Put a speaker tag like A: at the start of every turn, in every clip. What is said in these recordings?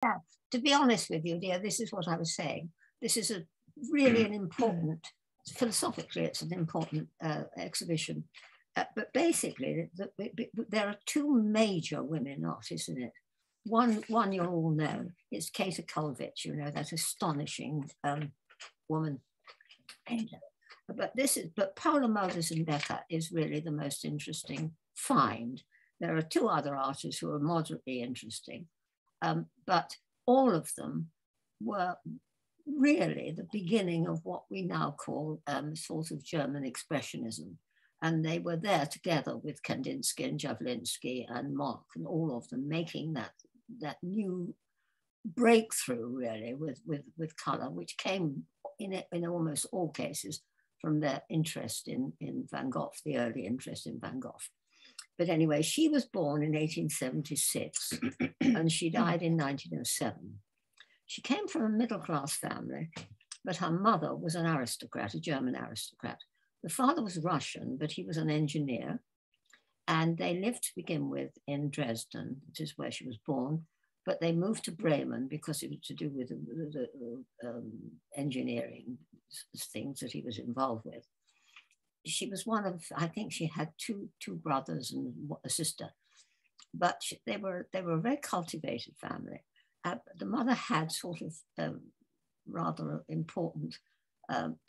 A: Yeah, to be honest with you, dear, this is what I was saying. This is really an important, philosophically, it's an important exhibition. But basically, there are two major women artists in it. One you'll all know is Kata Kulvich, you know, that astonishing woman painter. But Paula Modernism is really the most interesting find. There are two other artists who are moderately interesting, but all of them were really the beginning of what we now call sort of German expressionism. And they were there together with Kandinsky and Jawlensky and Mark and all of them making that new breakthrough really with color, which came in almost all cases from their interest in Van Gogh, the early interest in Van Gogh. But anyway, she was born in 1876 and she died in 1907. She came from a middle-class family, but her mother was an aristocrat, a German aristocrat. The father was Russian, but he was an engineer. And they lived to begin with in Dresden, which is where she was born. But they moved to Bremen because it was to do with the engineering things that he was involved with. She was one of, I think she had two brothers and a sister, but they were a very cultivated family. The mother had sort of rather important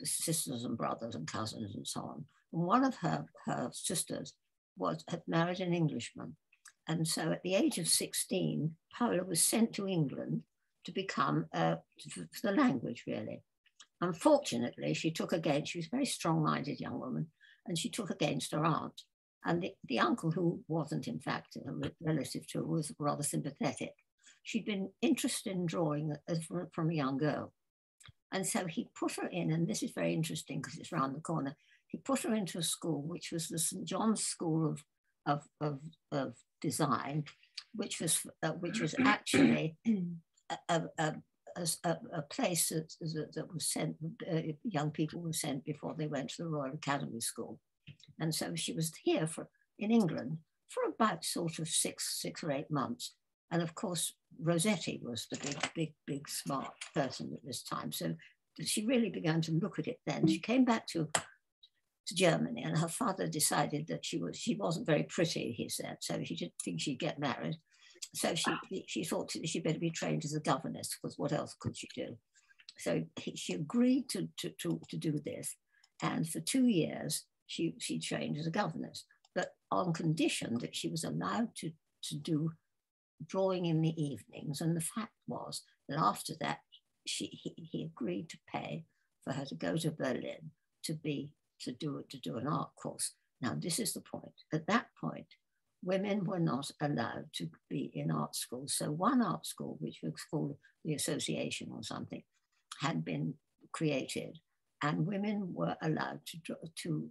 A: sisters and brothers and cousins and so on. And one of her sisters had married an Englishman. And so at the age of 16, Paula was sent to England to become, for the language really. Unfortunately, she was a very strong-minded young woman, and she took against her aunt. And the uncle, who wasn't in fact a relative to her, was rather sympathetic. She'd been interested in drawing from a young girl. And so he put her in, and this is very interesting because it's round the corner, he put her into a school, which was the St. John's School of Design, which was actually a place that was sent, young people were sent before they went to the Royal Academy School. And so she was here in England for about sort of six or 8 months. And of course, Rossetti was the big smart person at this time. So she really began to look at it then. She came back to Germany, and her father decided that she wasn't very pretty, he said, so he didn't think she'd get married. So she thought she'd better be trained as a governess, because what else could she do? So she agreed to do this, and for 2 years she trained as a governess, but on condition that she was allowed to do drawing in the evenings. And the fact was that after that he agreed to pay for her to go to Berlin to do an art course. Now this is the point. At that point, women were not allowed to be in art schools. So one art school, which was called the Association or something, had been created, and women were allowed to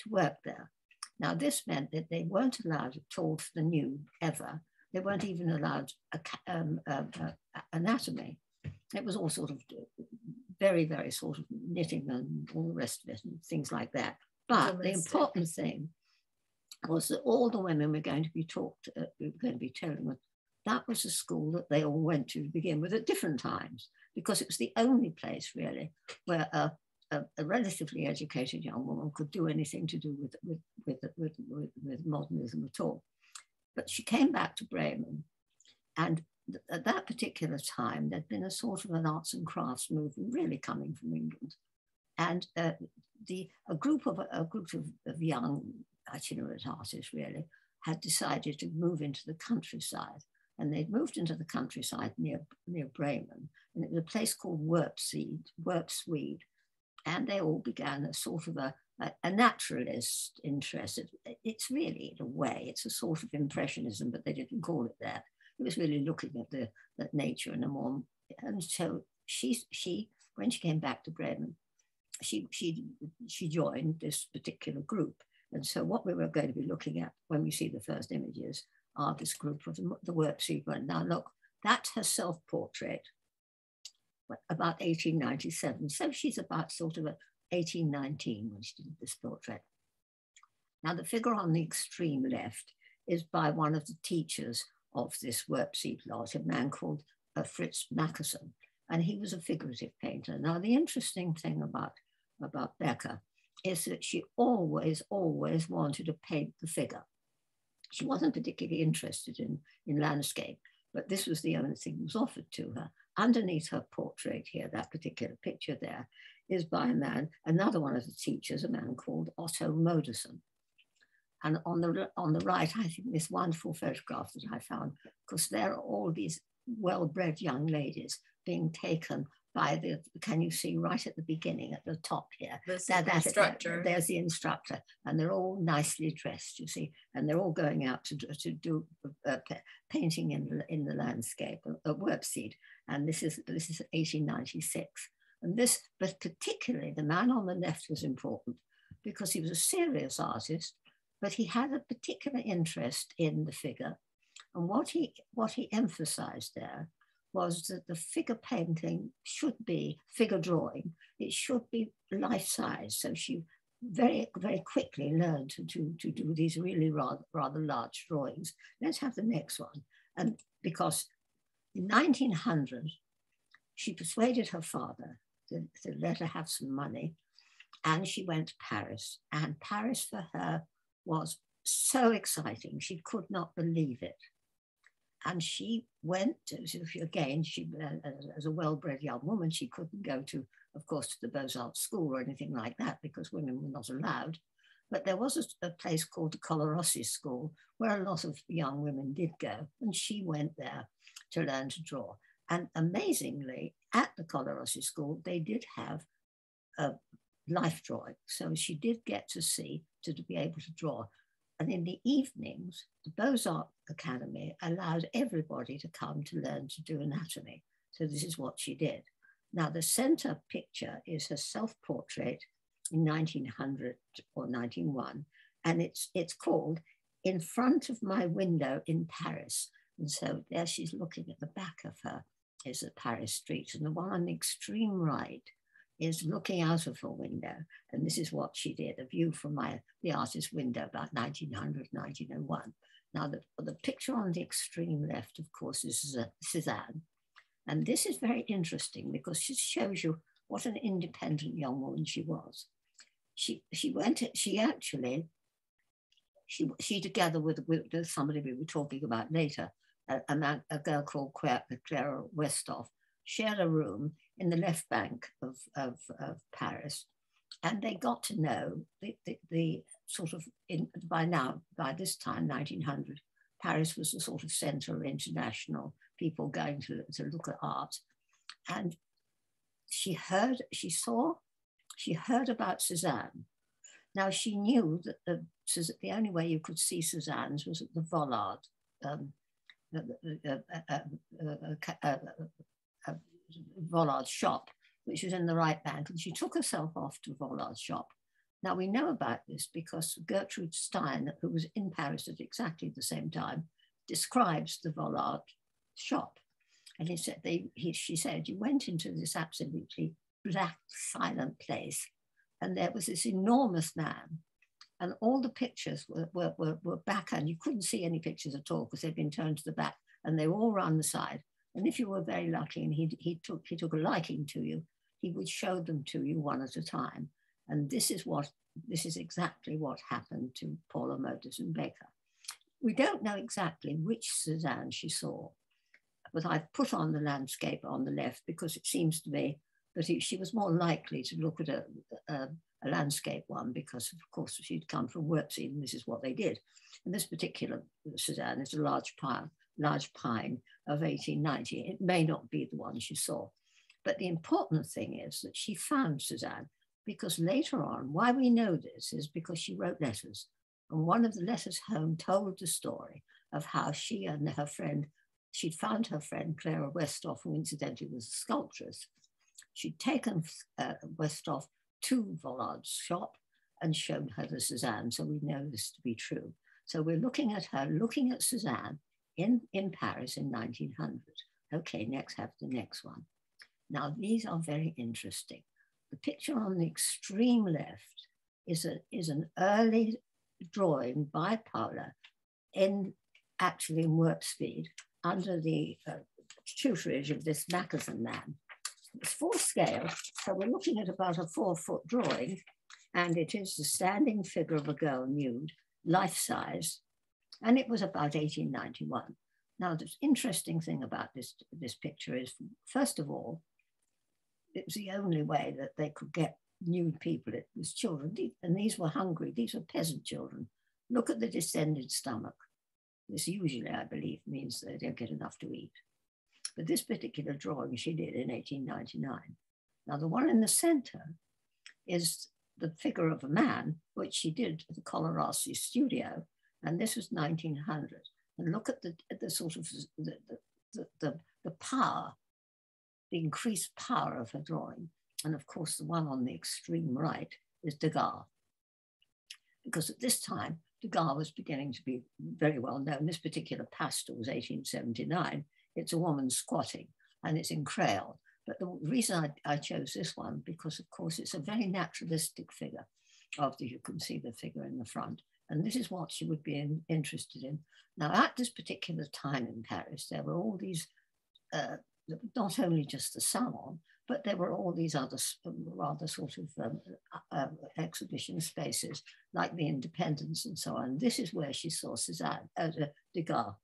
A: work there. Now this meant that they weren't allowed at all for the nude ever. They weren't even allowed anatomy. It was all sort of very, very sort of knitting and all the rest of it and things like that. But the important thing was that all the women were going to be telling them that was a school that they all went to begin with at different times, because it was the only place really where a relatively educated young woman could do anything to do with modernism at all. But she came back to Bremen, and at that particular time, there'd been a sort of an arts and crafts movement really coming from England. And a group of young itinerant artists really had decided to move into the countryside. And they'd moved into the countryside near Bremen, and it was a place called Worpswede. And they all began a sort of a naturalist interest. It's really, in a way, it's a sort of impressionism, but they didn't call it that. It was really looking at nature in a more, and so she when she came back to Bremen, she joined this particular group. And so what we were going to be looking at when we see the first images are this group of the Worpswede. Now look, that's her self-portrait, about 1897. So she's about sort of 1819 when she did this portrait. Now the figure on the extreme left is by one of the teachers of this Worpswede lot, a man called Fritz Mackerson, and he was a figurative painter. Now, the interesting thing about Becker is that she always wanted to paint the figure. She wasn't particularly interested in landscape, but this was the only thing that was offered to her. Underneath her portrait here, that particular picture there, is by a man, another one of the teachers, a man called Otto Modernism. And on the right, I think this wonderful photograph that I found, because there are all these well-bred young ladies being taken by the, can you see right at the beginning, at the top here?
B: There's the instructor.
A: There's the instructor, and they're all nicely dressed, you see, and they're all going out to do painting in the landscape, a work seed. And this is 1896. And this, but particularly the man on the left was important because he was a serious artist, but he had a particular interest in the figure. And what he emphasized there was that the figure painting should be figure drawing. It should be life size. So she very quickly learned to do these really rather large drawings. Let's have the next one. And because in 1900, she persuaded her father to let her have some money, and she went to Paris. And Paris for her was so exciting. She could not believe it. And she went, again, she, as a well-bred young woman, she couldn't go to, of course, to the Beaux-Arts school or anything like that because women were not allowed. But there was a place called the Colarossi School where a lot of young women did go. And she went there to learn to draw. And amazingly, at the Colarossi School, they did have a life drawing. So she did get to see, to be able to draw. And in the evenings, the Beaux-Arts Academy allowed everybody to come to learn to do anatomy. So this is what she did. Now, the center picture is her self-portrait in 1900 or 1901, and it's called In Front of My Window in Paris. And so there she's looking at the back of her is the Paris streets, and the one on the extreme right is looking out of her window. And this is what she did, a view from the artist's window about 1900, 1901. Now, the picture on the extreme left, of course, is Cézanne. And this is very interesting because she shows you what an independent young woman she was. She together with somebody we were talking about later, a girl called Clara Westhoff, shared a room in the left bank of Paris. And they got to know the sort of, by this time, 1900, Paris was the sort of center of international people going to look at art. And she heard about Cézanne. Now she knew that the only way you could see Cézanne's was at the Vollard, Vollard's shop, which was in the right bank, and she took herself off to Vollard's shop. Now we know about this because Gertrude Stein, who was in Paris at exactly the same time, describes the Vollard shop. And she said, you went into this absolutely black, silent place, and there was this enormous man, and all the pictures were back, and you couldn't see any pictures at all because they'd been turned to the back, and they were all round the side. And if you were very lucky and he took a liking to you, he would show them to you one at a time. And this is exactly what happened to Paula Modernism Becker. We don't know exactly which Cézanne she saw, but I've put on the landscape on the left because it seems to me that she was more likely to look at a landscape one because, of course, she'd come from work scene, and this is what they did. And this particular Cézanne is a large pine of 1890. It may not be the one she saw. But the important thing is that she found Cézanne because later on, why we know this is because she wrote letters. And one of the letters home told the story of how she and her friend, she'd found her friend Clara Westhoff, who incidentally was a sculptress. She'd taken Westhoff to Vollard's shop and shown her the Cézanne. So we know this to be true. So we're looking at her, looking at Cézanne in Paris in 1900. Okay, have the next one. Now, these are very interesting. The picture on the extreme left is an early drawing by Paula actually in work speed under the tutorage of this Mackerson man. It's full scale, so we're looking at about a 4-foot drawing, and it is the standing figure of a girl nude, life size, and it was about 1891. Now, the interesting thing about this picture is, first of all, it was the only way that they could get nude people. It was children, and these were hungry. These were peasant children. Look at the distended stomach. This usually, I believe, means they don't get enough to eat. But this particular drawing she did in 1899. Now, the one in the center is the figure of a man, which she did at the Colorasi studio, and this was 1900. And look at the sort of the power, the increased power of her drawing. And of course, the one on the extreme right is Degas. Because at this time, Degas was beginning to be very well known. This particular pastel was 1879. It's a woman squatting, and it's in crayon. But the reason I chose this one, because of course it's a very naturalistic figure, after you can see the figure in the front. And this is what she would be interested in. Now, at this particular time in Paris, there were all these, not only just the salon, but there were all these other rather sort of exhibition spaces, like the Independence and so on. This is where she saw Degas.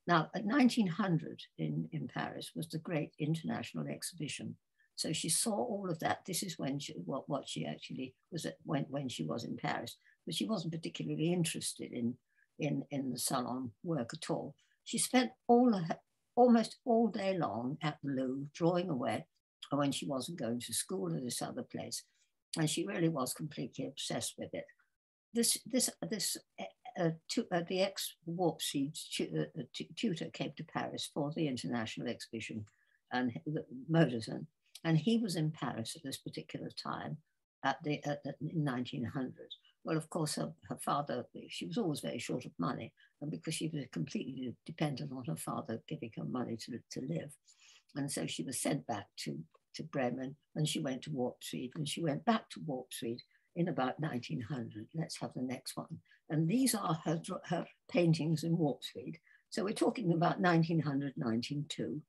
A: Now, at 1900 in Paris was the great international exhibition. So she saw all of that. This is when what she actually was at when she was in Paris. But she wasn't particularly interested in the salon work at all. She spent almost all day long at the Louvre drawing away when she wasn't going to school or this other place. And she really was completely obsessed with it. The ex-Warp Speed tutor came to Paris for the international exhibition and MODERNISM, and he was in Paris at this particular time in 1900. Well, of course, her father, she was always very short of money, and because she was completely dependent on her father giving her money to live. And so she was sent back to Bremen, and she went to Warp Speed, and she went back to Warp Speed in about 1900. Let's have the next one. And these are her paintings in Warp Speed. So we're talking about 1900, 1902.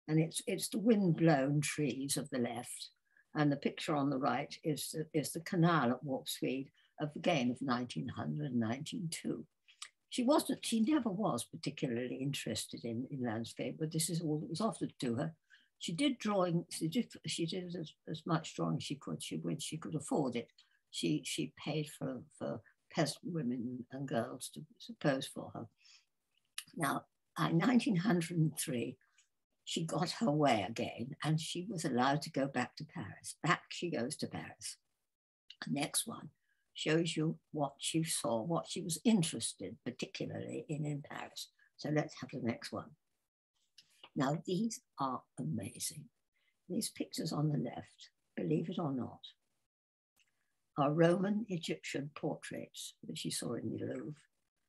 A: And it's the wind-blown trees of the left. And the picture on the right is the canal at Warp Speed of again of 1900, 1902. She never was particularly interested in landscape, but this is all that was offered to her. She did drawing, she did as much drawing as she could. When she could afford it, she paid for peasant women and girls to pose for her. Now, in 1903, she got her way again, and she was allowed to go back to Paris. Back she goes to Paris. The next one shows you what she saw, what she was interested particularly in Paris. So let's have the next one. Now, these are amazing. These pictures on the left, believe it or not, are Roman Egyptian portraits that she saw in the Louvre.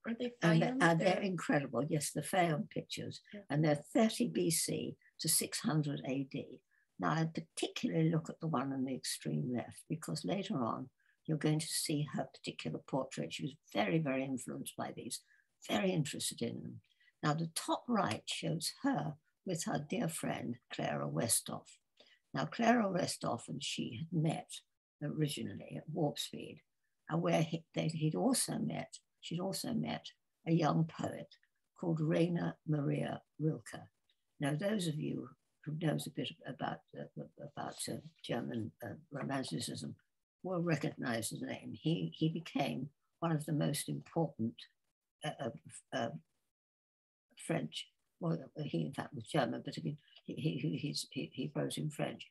B: Are they Fayum?
A: They're incredible. Yes, the Fayum pictures. Yeah. And they're 30 BC to 600 AD. Now, I particularly look at the one on the extreme left, because later on, you're going to see her particular portrait. She was very, very influenced by these, very interested in them. Now, the top right shows her with her dear friend, Clara Westhoff. Now, Clara Westhoff and she had met originally at Warp Speed, and where she'd also met a young poet called Rainer Maria Rilke. Now, those of you who knows a bit about German Romanticism will recognize his name. He became one of the most important French. Well, he in fact was German, but I mean, he wrote in French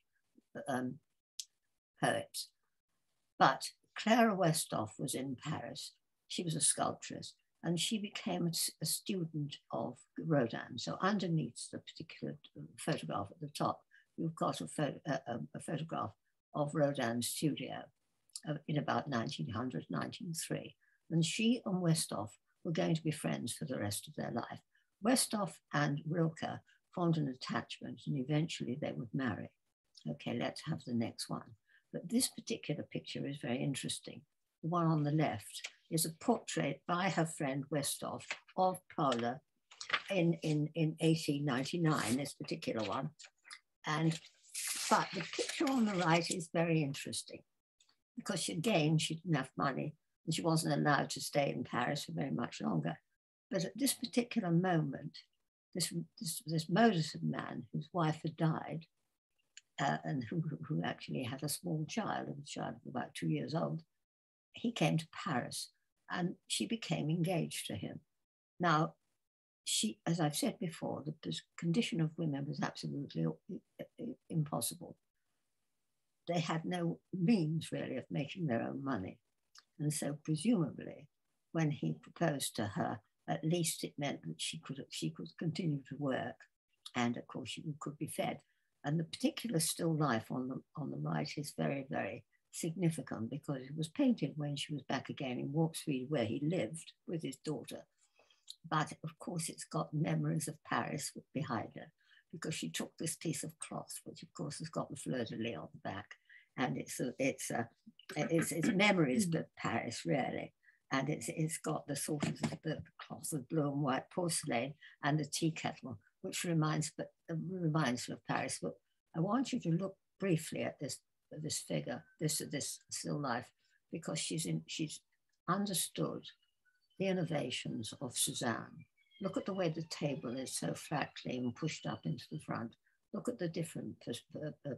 A: poets. But Clara Westhoff was in Paris. She was a sculptress, and she became a student of Rodin. So underneath the particular photograph at the top, you've got a photograph of Rodin's studio in about 1900, 1903. And she and Westhoff were going to be friends for the rest of their life. Westhoff and Rilke formed an attachment, and eventually they would marry. Okay, let's have the next one. But this particular picture is very interesting. The one on the left is a portrait by her friend Westhoff of Paula in 1899, this particular one. But the picture on the right is very interesting because again, she didn't have money and she wasn't allowed to stay in Paris for very much longer. But at this particular moment, this Modernism man whose wife had died and who actually had a small child, a child of about 2 years old, he came to Paris and she became engaged to him. Now, she, as I've said before, the condition of women was absolutely impossible. They had no means really of making their own money. And so presumably when he proposed to her, at least it meant that she could continue to work, and of course she could be fed. And the particular still life on the right is very, very significant because it was painted when she was back again in Walk Street where he lived with his daughter. But of course it's got memories of Paris behind her because she took this piece of cloth, which of course has got the fleur-de-lis on the back, and it's memories of Paris really. And it's got the sort of the cloth of blue and white porcelain and the tea kettle, which reminds me of Paris. But I want you to look briefly at this figure, this still life, because she's understood the innovations of Cézanne. Look at the way the table is so flatly and pushed up into the front. Look at the different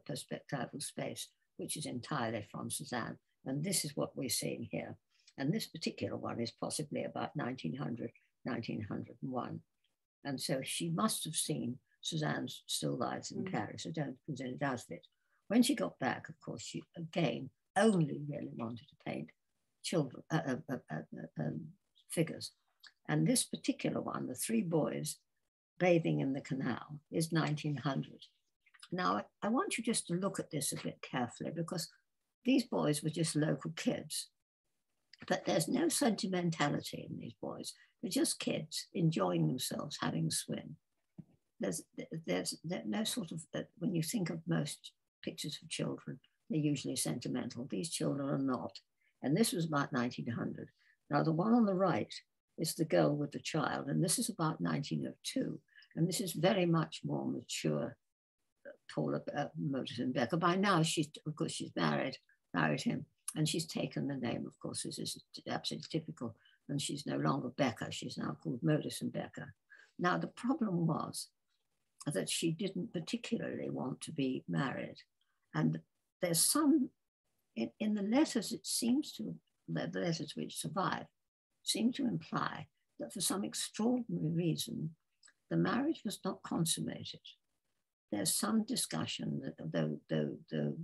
A: perspectival space, which is entirely from Cézanne. And this is what we're seeing here. And this particular one is possibly about 1900, 1901. And so she must have seen Cézanne's still lifes in Paris. I don't consider it as it. When she got back, of course, she again only really wanted to paint children, figures. And this particular one, the three boys bathing in the canal, is 1900. Now, I want you just to look at this a bit carefully because these boys were just local kids. But there's no sentimentality in these boys. They're just kids enjoying themselves, having a swim. There's no sort of, when you think of most pictures of children, they're usually sentimental. These children are not. And this was about 1900. Now, the one on the right is the girl with the child, and this is about 1902. And this is very much more mature Paula Modernism Becker. By now, of course, she's married him. And she's taken the name, of course, this is absolutely typical. And she's no longer Becker, she's now called Modernism Becker. Now, the problem was that she didn't particularly want to be married. And there's some, in the letters, it seems to, the letters which survive, seem to imply that for some extraordinary reason, the marriage was not consummated. There's some discussion that though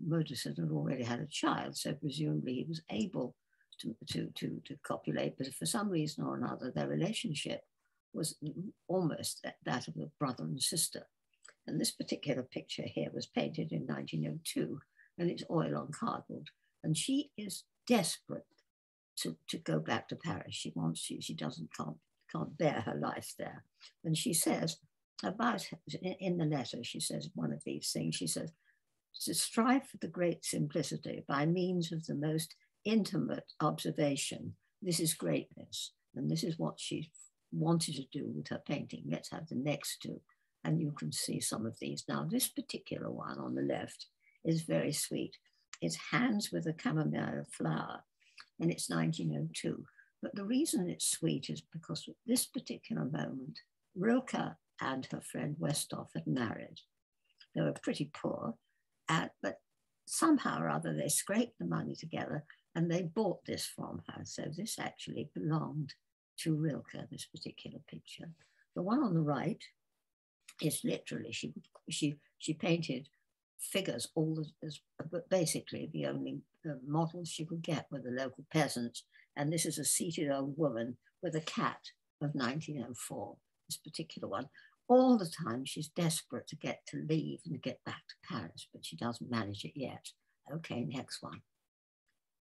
A: Modernism had already had a child, so presumably he was able to copulate, but for some reason or another, their relationship was almost that of a brother and sister. And this particular picture here was painted in 1902, and it's oil on cardboard. And she is desperate to go back to Paris. She can't bear her life there. And she says, in the letter, she says one of these things, she says, to strive for the great simplicity by means of the most intimate observation. This is greatness. And this is what she wanted to do with her painting. Let's have the next two. And you can see some of these. Now, this particular one on the left is very sweet. It's hands with a chamomile flower, and it's 1902. But the reason it's sweet is because at this particular moment, Rilke and her friend Westhoff had married. They were pretty poor, but somehow or other they scraped the money together and they bought this from her. So this actually belonged to Rilke, this particular picture. The one on the right is literally, she painted figures, but basically the only models she could get were the local peasants. And this is a seated old woman with a cat of 1904. This particular one. All the time she's desperate to leave and get back to Paris, but she doesn't manage it yet. Okay, next one.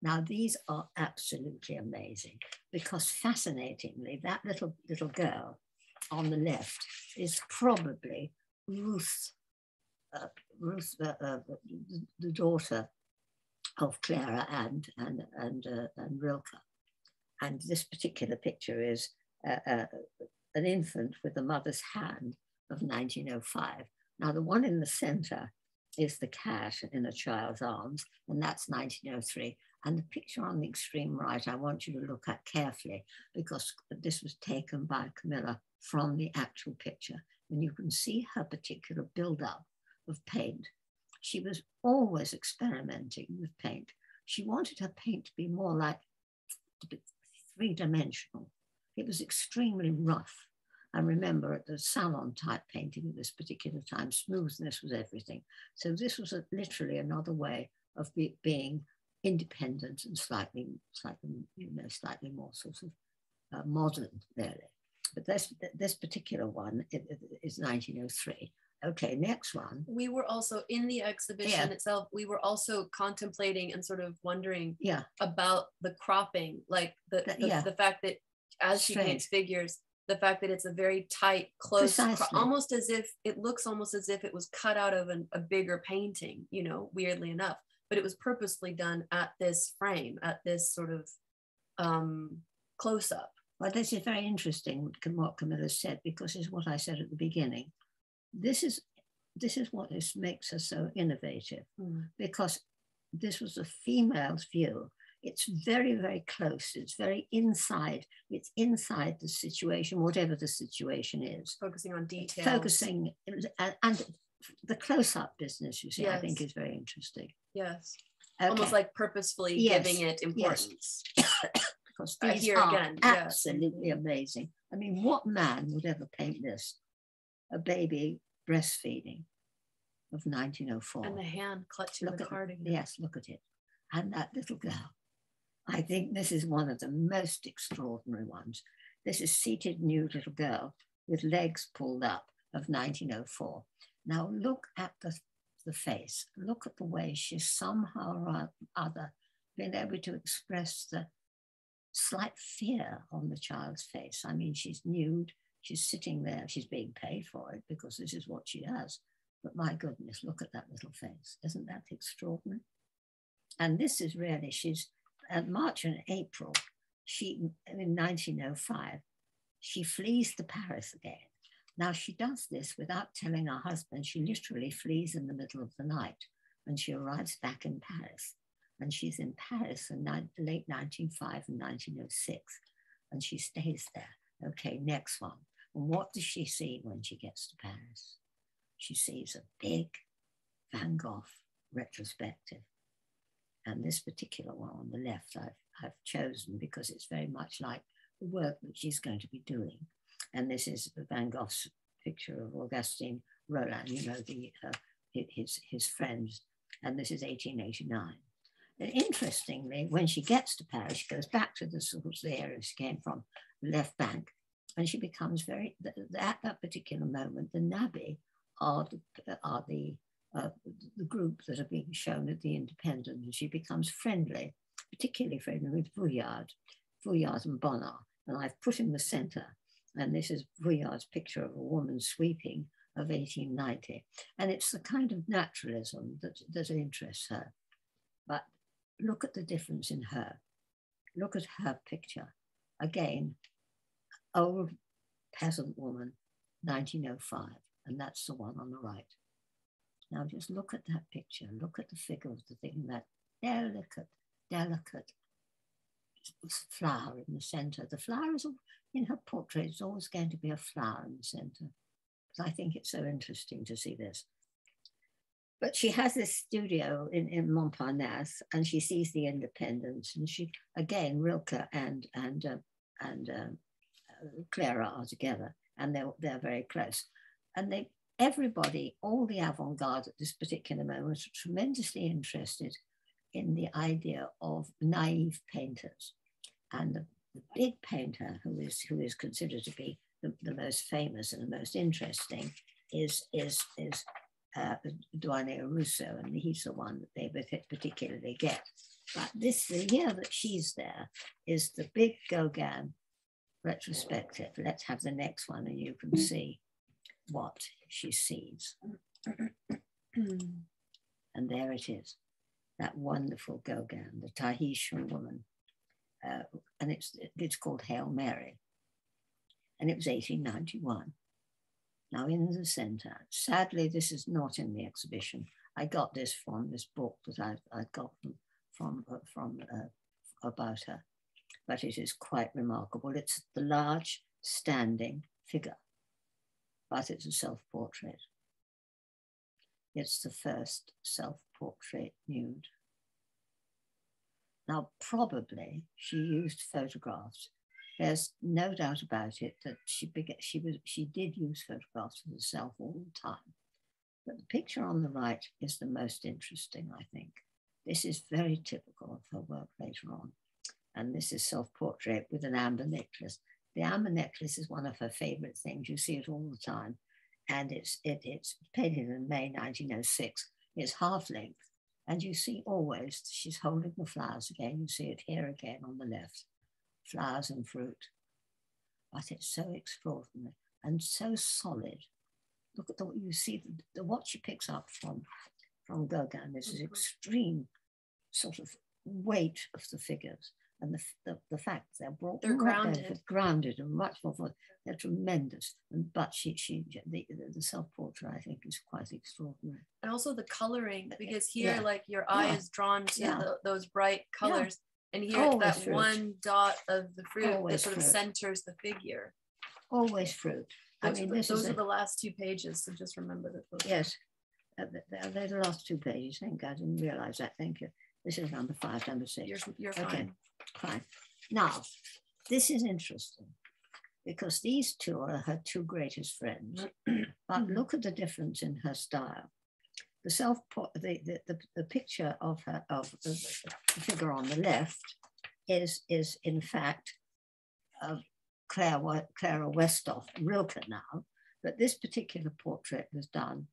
A: Now these are absolutely amazing because fascinatingly, that little girl on the left is probably Ruth, the daughter of Clara and Rilke. And this particular picture is an infant with the mother's hand of 1905. Now, the one in the center is the cat in a child's arms, and that's 1903. And the picture on the extreme right, I want you to look at carefully, because this was taken by Camilla from the actual picture. And you can see her particular build-up of paint. She was always experimenting with paint. She wanted her paint to be more like three-dimensional. It was extremely rough. I remember at the salon type painting at this particular time, smoothness was everything. So this was literally another way of being independent and slightly more sort of modern, really. But this particular one is 1903. Okay, next one.
B: We were also in the exhibition itself. We were also contemplating and sort of wondering about the cropping, like the fact that as she paints figures, the fact that it's a very tight, close, almost as if it looks almost as if it was cut out of a bigger painting, you know, weirdly enough. But it was purposely done at this frame, at this sort of close up.
A: Well, this is very interesting what Camilla said, because it's what I said at the beginning. This is what makes her so innovative, because this was a female's view. It's very, very close. It's very inside. It's inside the situation, whatever the situation is.
B: Focusing on details.
A: Focusing, and the close-up business, you see, I think is very interesting.
B: Yes. Okay. Almost like purposefully giving it importance.
A: Because these are absolutely amazing. I mean, what man would ever paint this? A baby breastfeeding of 1904.
B: And the hand clutching the cardigan.
A: Yes, look at it. And that little girl. I think this is one of the most extraordinary ones. This is seated nude little girl with legs pulled up of 1904. Now look at the face. Look at the way she's somehow or other been able to express the slight fear on the child's face. I mean, she's nude, she's sitting there, she's being paid for it because this is what she does. But my goodness, look at that little face. Isn't that extraordinary? And this is really, she's at March and April, in 1905, she flees to Paris again. Now she does this without telling her husband. She literally flees in the middle of the night and she arrives back in Paris. And she's in Paris in late 1905 and 1906. And she stays there. Okay, next one. And what does she see when she gets to Paris? She sees a big Van Gogh retrospective. And this particular one on the left I've chosen because it's very much like the work that she's going to be doing. And this is Van Gogh's picture of Augustin Roland, you know, his friends. And this is 1889. And interestingly, when she gets to Paris, she goes back to the area she came from, the left bank, and she becomes at that particular moment, the Nabby are the group that are being shown at the Independent, and she becomes friendly, particularly friendly with Vuillard and Bonnard. And I've put in the center, and this is Vuillard's picture of a woman sweeping of 1890. And it's the kind of naturalism that interests her. But look at the difference in her. Look at her picture. Again, old peasant woman, 1905, and that's the one on the right. Now just look at that picture. Look at the figure of the thing, that delicate flower in the center. The flower is, in her portrait, it's always going to be a flower in the center. But I think it's so interesting to see this. But she has this studio in Montparnasse, and she sees the Independence, and she, again, Rilke and Clara are together, and they're very close. And everybody, all the avant-garde at this particular moment, are tremendously interested in the idea of naive painters. And the big painter who is considered to be the most famous and the most interesting is Duane Rousseau, and he's the one that they particularly get. But the year that she's there is the big Gauguin retrospective. Let's have the next one, and you can see what she sees. And there it is, that wonderful Gauguin, the Tahitian woman, and it's called Hail Mary. and it was 1891. Now in the center, sadly, this is not in the exhibition. I got this from this book that I got from about her, but it is quite remarkable. It's the large standing figure, but it's a self-portrait. It's the first self-portrait nude. Now, probably she used photographs. There's no doubt about it that she did use photographs of herself all the time. But the picture on the right is the most interesting, I think. This is very typical of her work later on. And this is self-portrait with an amber necklace. The amber necklace is one of her favorite things. You see it all the time. And it's painted in May 1906. It's half length. And you see always she's holding the flowers again. You see it here again on the left. Flowers and fruit. But it's so extraordinary and so solid. Look at you see what she picks up from Gauguin. This is extreme sort of weight of the figures. And the fact they're grounded and much more. They're tremendous. But the self-portrait, I think, is quite extraordinary.
B: And also the coloring, because here, like your eye is drawn to those bright colors, and here it's that fruit. One dot of the fruit that sort of centers the figure.
A: Always fruit.
B: Those are the last 2 pages, so just remember that.
A: Yes, they're the last 2 pages. Thank God, I didn't realize that. Thank you. This is number 5, number 6.
B: You're fine.
A: Okay. Fine. Now, this is interesting because these two are her 2 greatest friends. But look at the difference in her style. The picture of the figure on the left is in fact Clara Westhoff, Rilke now, but this particular portrait was done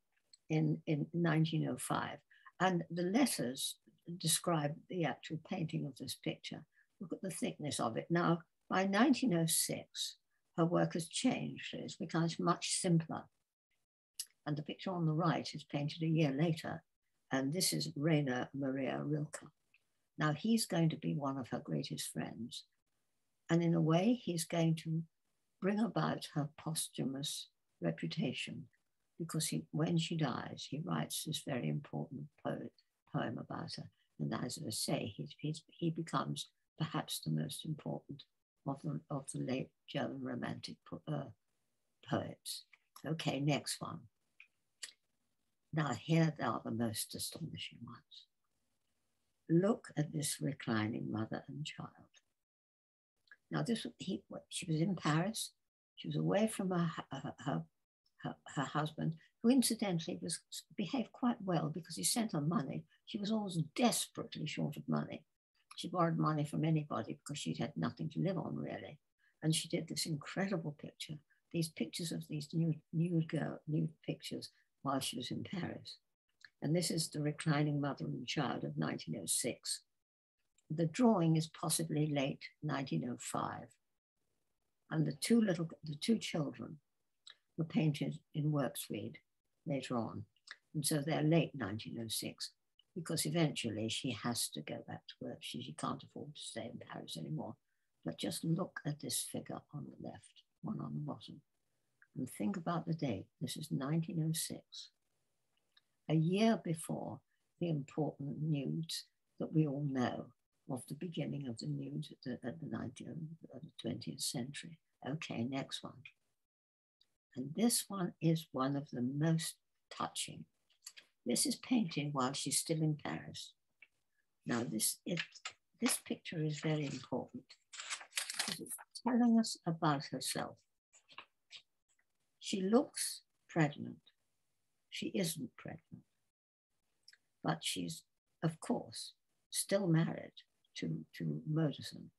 A: in 1905, and the letters describe the actual painting of this picture. Look at the thickness of it. Now, by 1906, her work has changed. It's become much simpler. And the picture on the right is painted a year later. And this is Rainer Maria Rilke. Now, he's going to be one of her greatest friends. And in a way, he's going to bring about her posthumous reputation, because when she dies, he writes this very important poem about her. And as I say, he becomes perhaps the most important of the late German Romantic poets. Okay, next one. Now here are the most astonishing ones. Look at this reclining mother and child. Now she was in Paris. She was away from her husband, who incidentally behaved quite well because he sent her money. She was always desperately short of money. She borrowed money from anybody because she'd had nothing to live on, really. And she did this incredible picture, these pictures of these nude pictures while she was in Paris. And this is the reclining mother and child of 1906. The drawing is possibly late 1905. And the two children were painted in Worksweed later on. And so they're late 1906, because eventually she has to go back to work. She can't afford to stay in Paris anymore. But just look at this figure on the left, one on the bottom, and think about the date. This is 1906, a year before the important nudes that we all know of the beginning of the nudes at the 20th century. Okay, next one. And this one is one of the most touching. This is painted while she's still in Paris. Now, this picture is very important because it's telling us about herself. She looks pregnant. She isn't pregnant, but she's, of course, still married to Modernism.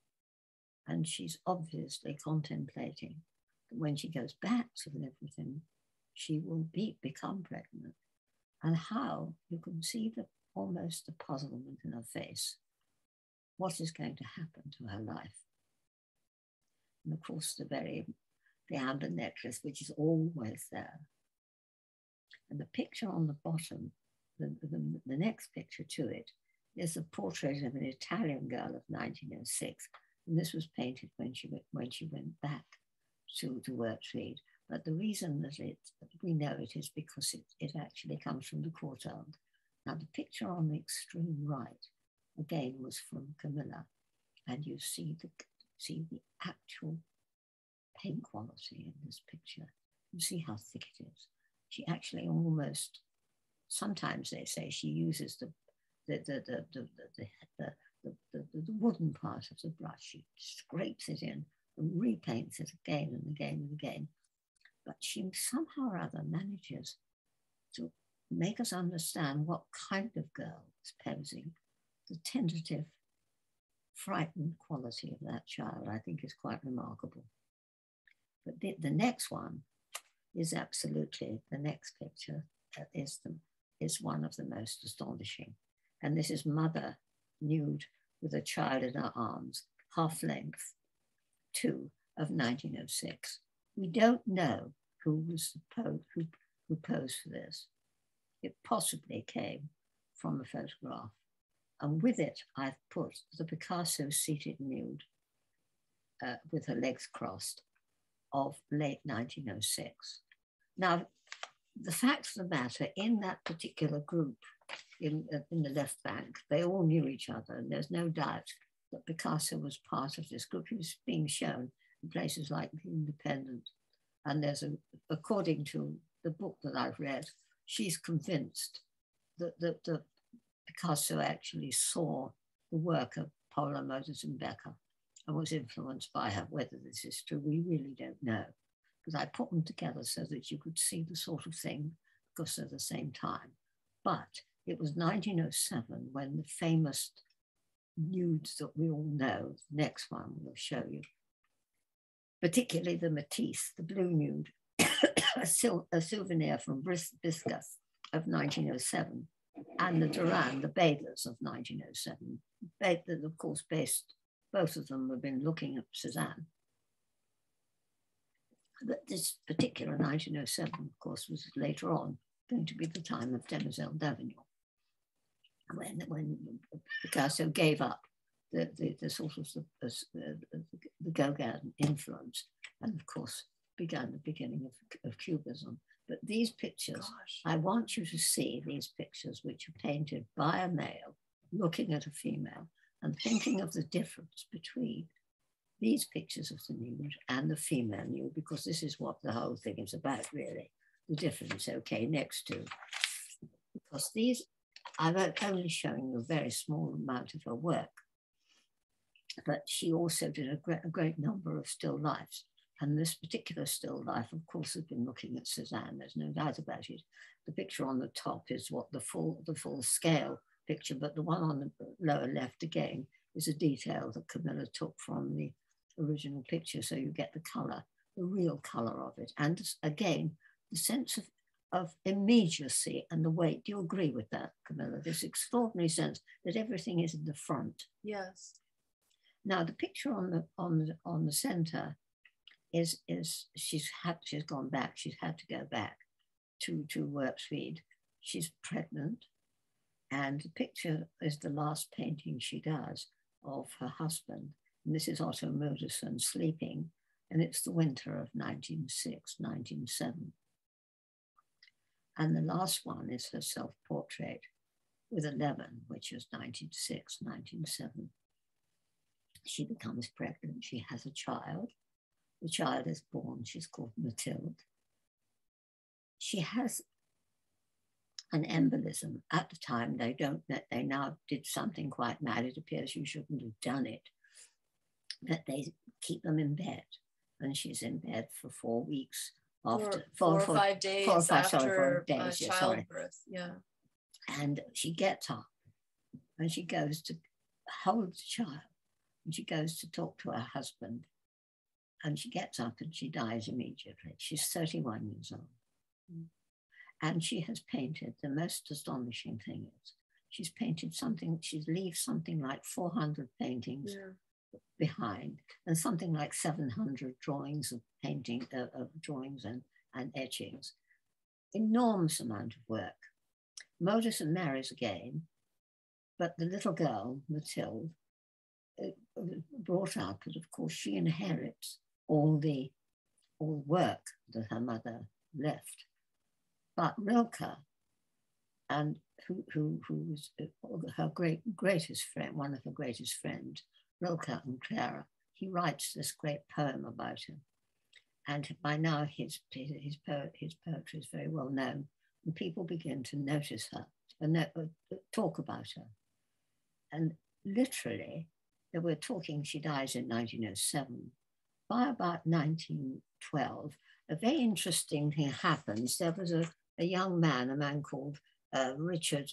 A: And she's obviously contemplating that when she goes back to live with him, she will become pregnant. And how, you can see almost the puzzlement in her face. What is going to happen to her life? And of course, the amber necklace, which is always there. And the picture on the bottom, the next picture to it, is a portrait of an Italian girl of 1906. And this was painted when she went back to Worksheet. But the reason that we know it is because it actually comes from the courtyard. Now the picture on the extreme right, again, was from Camilla, and you see the actual paint quality in this picture. You see how thick it is. She actually almost, sometimes they say she uses the wooden part of the brush. She scrapes it in and repaints it again and again and again. But she somehow or other manages to make us understand what kind of girl is posing. The tentative, frightened quality of that child, I think, is quite remarkable. But the next one is absolutely, the next picture is one of the most astonishing. And this is mother nude with a child in her arms, half length, 2 of 1906. We don't know who posed for this. It possibly came from a photograph. And with it, I've put the Picasso seated nude with her legs crossed of late 1906. Now, the fact of the matter, in that particular group in the left bank, they all knew each other, and there's no doubt that Picasso was part of this group. He was being shown in places like The Independent. And there's according to the book that I've read, she's convinced that Picasso actually saw the work of Paula Modernism-Becker and was influenced by her. Whether this is true, we really don't know. Because I put them together so that you could see the sort of thing, because they're the same time. But it was 1907 when the famous nudes that we all know, the next one we'll show you, particularly the Matisse, the blue nude, a souvenir from Bisca of 1907, and the Duran, the bathers of 1907. That, of course, both of them have been looking at Cézanne. But this particular 1907, of course, was later on going to be the time of Demoiselle d'Avignon, when Picasso gave up the sort of the Gauguin influence, and of course began the beginning of Cubism. But these pictures, I want you to see these pictures, which are painted by a male looking at a female and thinking of the difference between these pictures of the nude and the female nude, because this is what the whole thing is about, really. The difference, okay, next to, because these, I'm only showing a very small amount of her work, but she also did a great number of still lifes. And this particular still life, of course, has been looking at Cézanne, there's no doubt about it. The picture on the top is what the full scale picture, but the one on the lower left, again, is a detail that Camilla took from the original picture, so you get the color, the real color of it. And again, the sense of immediacy and the weight. Do you agree with that, Camilla? This extraordinary sense that everything is in the front.
B: Yes. Now
A: the picture on the center is she's gone back. She's had to go back to Worksheet. She's pregnant, and the picture is the last painting she does of her husband. And this is Otto Modersohn sleeping, and it's the winter of 1906, 1907. And the last one is her self-portrait with 11, which is 1906, 1907. She becomes pregnant, she has a child. The child is born, she's called Mathilde. She has an embolism. At the time, they now did something quite mad. It appears you shouldn't have done it, but they keep them in bed. And she's in bed for 4 weeks. After 4 or 5 days after childbirth. Yeah. And she gets up and she goes to hold the child, and she goes to talk to her husband, and she gets up and she dies immediately. She's 31 years old. Mm. And she has painted, the most astonishing thing is, she's painted something, she leaves something like 400 paintings behind, and something like 700 drawings of painting, of drawings and etchings. Enormous amount of work. Modersohn marries again, but the little girl, Mathilde, brought up, and of course she inherits all the all the work that her mother left. But Rilke, and who was her greatest friend, one of her greatest friends, Rilke and Clara, he writes this great poem about her. And by now his poetry is very well known, and people begin to notice her and talk about her. And literally, they were talking, she dies in 1907. By about 1912, a very interesting thing happens. There was a young man, a man called Richard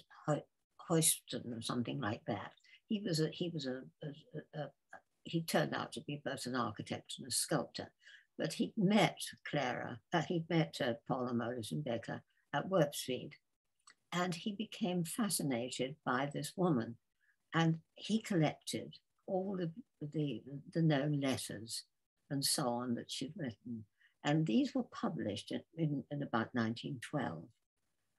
A: Hoyston or something like that. He turned out to be both an architect and a sculptor, but he met Paula Modes-Becker at Werpsfeed, and he became fascinated by this woman, and he collected all the known letters and so on that she'd written, and these were published in about 1912.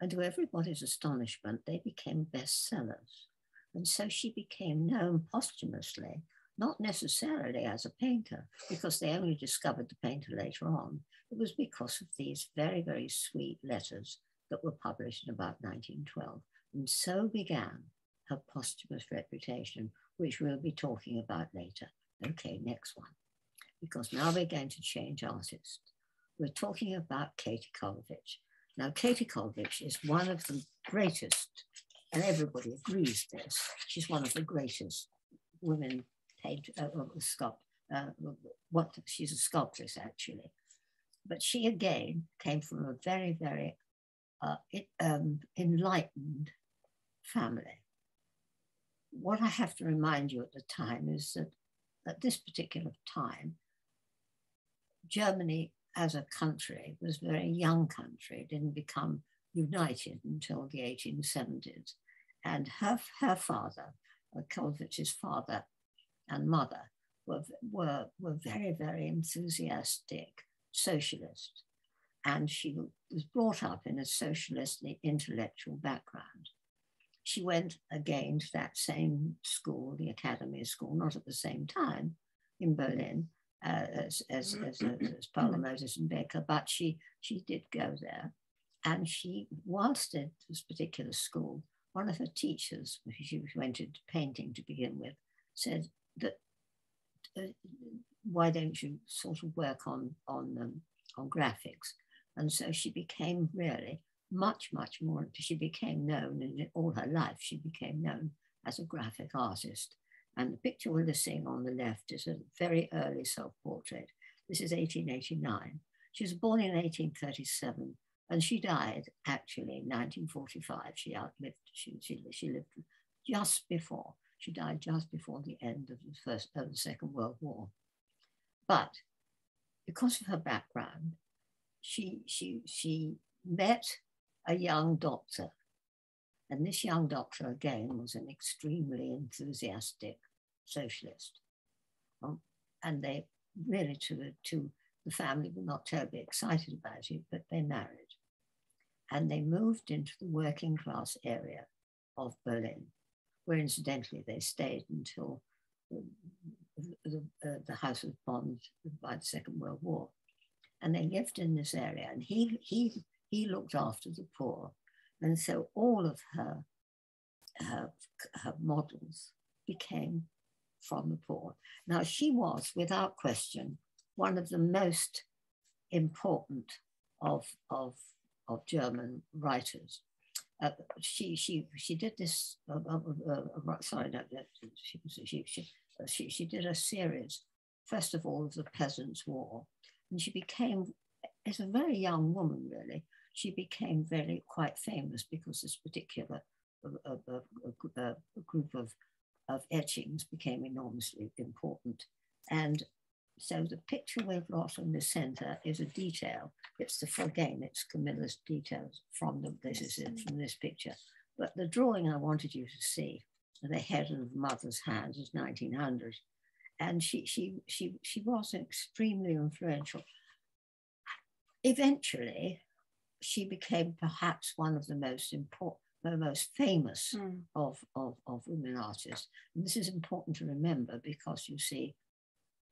A: And to everybody's astonishment, they became bestsellers. And so she became known posthumously, not necessarily as a painter, because they only discovered the painter later on. It was because of these very, very sweet letters that were published in about 1912. And so began her posthumous reputation, which we'll be talking about later. Okay, next one. Because now we're going to change artists. We're talking about Katie Kolovich. Now, Katie Kolovich is one of the greatest, and everybody agrees this, she's one of the greatest women she's a sculptress, actually. But she, again, came from a very, very enlightened family. What I have to remind you at the time is that at this particular time, Germany as a country was a very young country. It didn't become united until the 1870s. And her father, Kolovich's father and mother, were very, very enthusiastic socialists. And she was brought up in a socialist intellectual background. She went again to that same school, the Academy School, not at the same time in Berlin, as Paula Modes-Becker, but she did go there. And she, whilst at this particular school, one of her teachers, she went into painting to begin with, said that why don't you sort of work on graphics? And so she became really much, much more, she became known, and all her life she became known as a graphic artist. And the picture we're seeing on the left is a very early self-portrait. This is 1889. She was born in 1837, and she died actually in 1945. She outlived, she lived just before, she died just before the end of the Second World War. But because of her background, she met a young doctor. And this young doctor, again, was an extremely enthusiastic socialist. And they really, to the family, were not terribly excited about it, but they married. And they moved into the working class area of Berlin, where incidentally they stayed until the house was bombed by the Second World War. And they lived in this area, and he looked after the poor. And so all of her models became from the poor. Now, she was, without question, one of the most important of German writers. She did this. She did a series, first of all, of the Peasants' War, and she became, as a very young woman, really, she became quite famous because this particular group of etchings became enormously important. And so the picture we've got in the center is a detail. It's it's Camilla's details from this picture. But the drawing I wanted you to see, the head of the mother's hands, is 1900. And she was extremely influential. Eventually, she became perhaps one of the most important, the most famous of women artists. And this is important to remember because you see,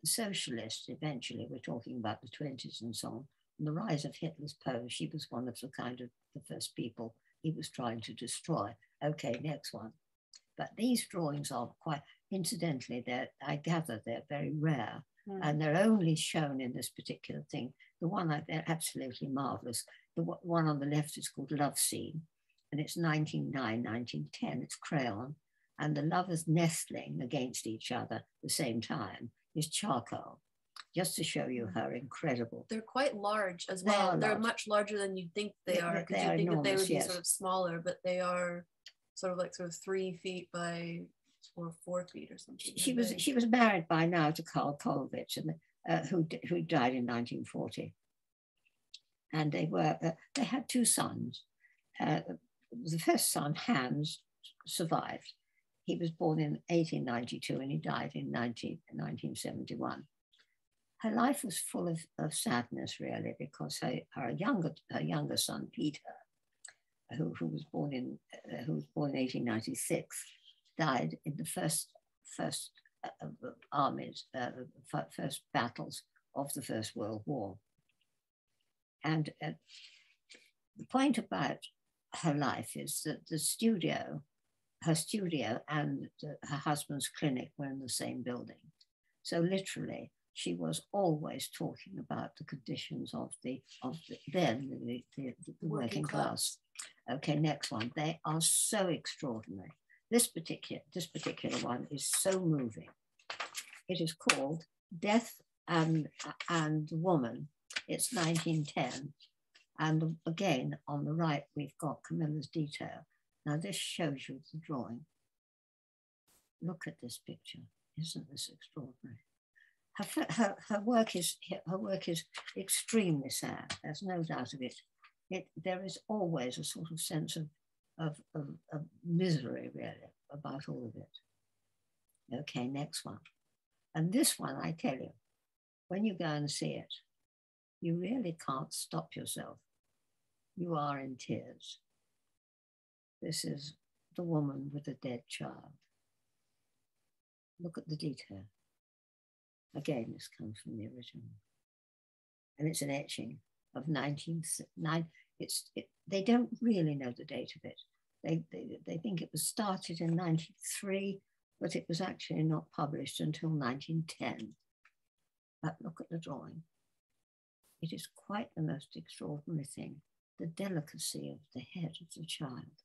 A: the socialists, eventually, we're talking about the 20s and so on, and the rise of Hitler's Poles, she was one of the kind of the first people he was trying to destroy. Okay, next one. But these drawings are quite, incidentally, I gather they're very rare, and they're only shown in this particular thing. The one, they're absolutely marvelous. The one on the left is called Love Scene, and it's 1909, 1910, it's crayon, and the lovers nestling against each other at the same time is charcoal, just to show you how incredible.
B: They're quite large as well. They're much larger than you'd think they are, because you think enormous, that they would be sort of smaller, but they are sort of 3 feet by or 4 feet or something.
A: She was married by now to Karl Kolovich, and who died in 1940, and they had 2 sons. The first son, Hans, survived. He was born in 1892 and he died in 1971. Her life was full of sadness, really, because her younger son, Peter, who was born in 1896, died in the first battles of the First World War. And the point about her life is that her studio and her husband's clinic were in the same building. So literally, she was always talking about the conditions of the working class. Okay, next one. They are so extraordinary. This particular one is so moving. It is called Death and Woman. It's 1910. And again, on the right, we've got Camilla's detail. Now this shows you the drawing. Look at this picture. Isn't this extraordinary? Her work is extremely sad. There's no doubt of it. There is always a sort of sense of misery, really, about all of it. Okay, next one. And this one, I tell you, when you go and see it, you really can't stop yourself. You are in tears. This is the woman with a dead child. Look at the detail. Again, this comes from the original. And it's an etching of 1909. They don't really know the date of it. They think it was started in 93, but it was actually not published until 1910. But look at the drawing. It is quite the most extraordinary thing. The delicacy of the head of the child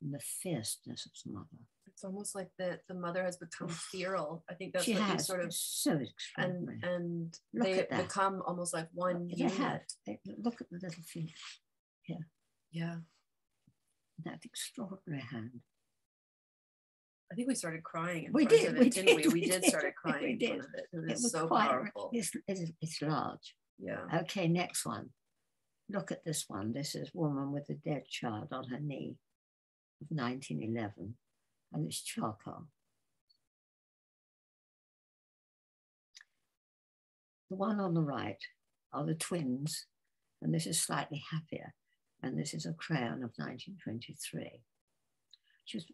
A: and the fierceness of the mother.
B: It's almost like the mother has become feral. I think that's
A: she
B: what
A: has.
B: You sort of...
A: It's so extraordinary.
B: And they become almost like one unit.
A: Look at the little feet here.
B: Yeah.
A: That extraordinary hand.
B: I think we started crying in front of it, didn't we? We did start crying in front of it. It was so powerful.
A: It's large.
B: Yeah.
A: Okay, next one. Look at this one. This is woman with a dead child on her knee of 1911. And it's charcoal. The one on the right are the twins, and this is slightly happier, and this is a crayon of 1923. She was,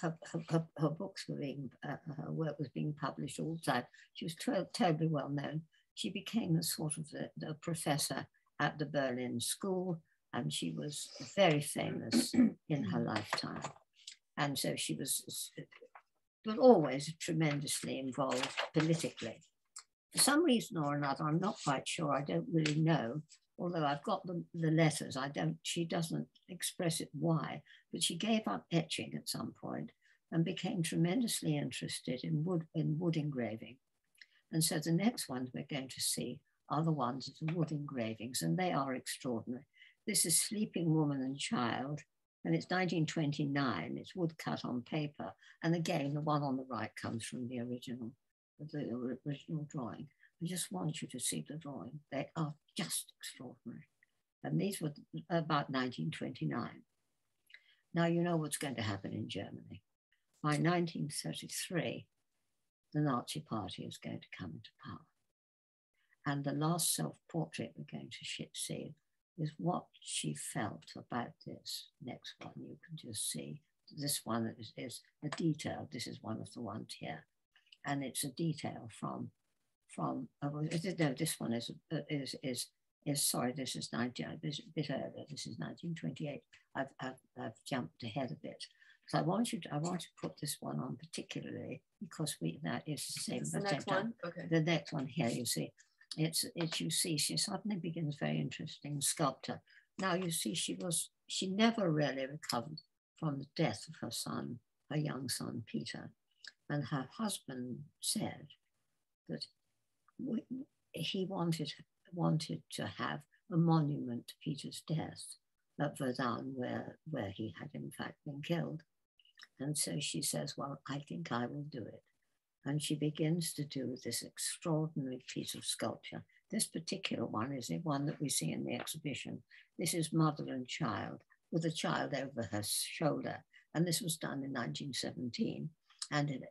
A: her books were being, her work was being published all the time. She was terribly well known. She became a sort of the professor at the Berlin School, and she was very famous in her lifetime. And so she was, but always tremendously involved politically. For some reason or another, I'm not quite sure, I don't really know, although I've got the letters, she doesn't express it why, but she gave up etching at some point and became tremendously interested in wood engraving. And so the next ones we're going to see are the ones of the wood engravings, and they are extraordinary. This is Sleeping Woman and Child, and it's 1929. It's woodcut on paper. And again, the one on the right comes from the original drawing. I just want you to see the drawing. They are just extraordinary. And these were about 1929. Now you know what's going to happen in Germany. By 1933, the Nazi Party is going to come into power. And the last self-portrait we're going to see is what she felt about this. Next one, you can just see. This one is a detail. This is one of the ones here. and it's a detail from no, this one is sorry, this is 19, this is a bit earlier, this is 1928. I've jumped ahead a bit. So I want to put this one on particularly because that is the same.
B: The next one? Okay.
A: The next one here, you see, it's you see, she suddenly begins very interesting sculptor. Now you see, she never really recovered from the death of her son, her young son, Peter. And her husband said that he wanted to have a monument to Peter's death at Verdun, where he had in fact been killed. And so she says, well, I think I will do it. And she begins to do this extraordinary piece of sculpture. This particular one is the one that we see in the exhibition. This is mother and child with a child over her shoulder. And this was done in 1917. And it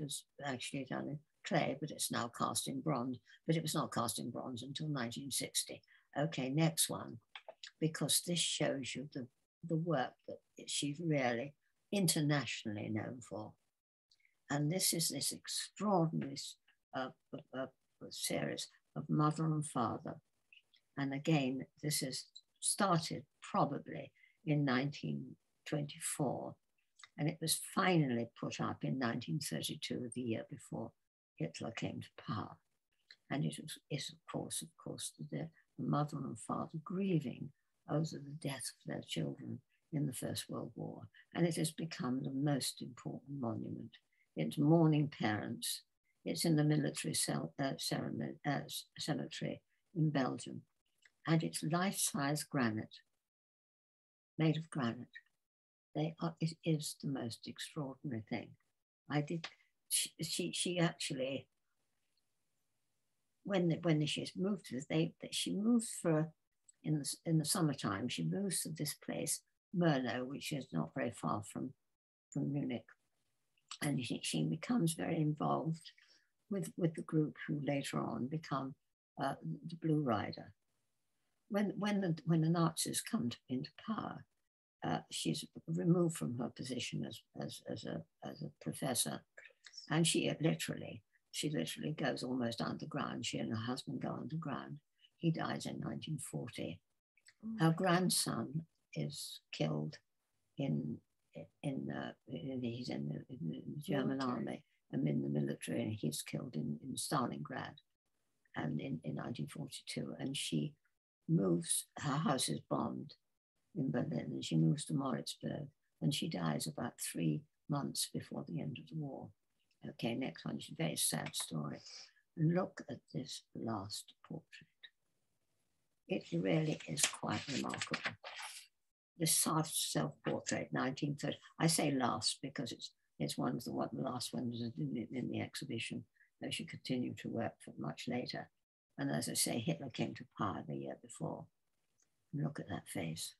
A: was actually done in clay, but it's now cast in bronze. But it was not cast in bronze until 1960. Okay, next one, because this shows you the work that she's really internationally known for. And this is this extraordinary series of mother and father. And again, this is started probably in 1924, and it was finally put up in 1932, the year before Hitler came to power. And it is, of course, the mother and father grieving over the death of their children in the First World War. And it has become the most important monument. It's mourning parents. It's in the military cemetery in Belgium. And it's life-size granite, made of granite. It is the most extraordinary thing. She actually, when she moved to this, she moved in the summertime, she moves to this place, Merlo, which is not very far from Munich. And she becomes very involved with the group who later on become the Blue Rider. When the Nazis come into power, she's removed from her position as a professor, and she literally goes almost underground. She and her husband go underground. He dies in 1940. Her grandson is killed he's in the German army and in the military, and he's killed in Stalingrad and in 1942. And she moves, her house is bombed in Berlin, and she moves to Moritzburg, and she dies about 3 months before the end of the war. Okay, next one is a very sad story. And look at this last portrait. It really is quite remarkable. This self-portrait, 1930. I say last because it's one of the last ones in the exhibition, though she continued to work for much later. And as I say, Hitler came to power the year before. And look at that face.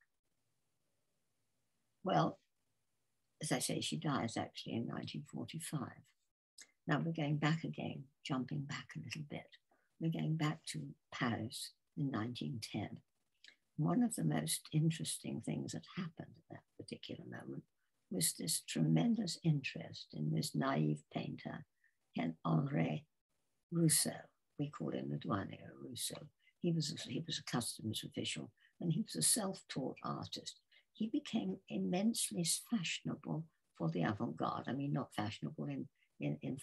A: Well, as I say, she dies actually in 1945. Now we're going back again, jumping back a little bit. We're going back to Paris in 1910. One of the most interesting things that happened at that particular moment was this tremendous interest in this naive painter, Henri Rousseau. We call him the douanier Rousseau. He was a customs official, and he was a self-taught artist. He became immensely fashionable for the avant-garde. I mean, not fashionable in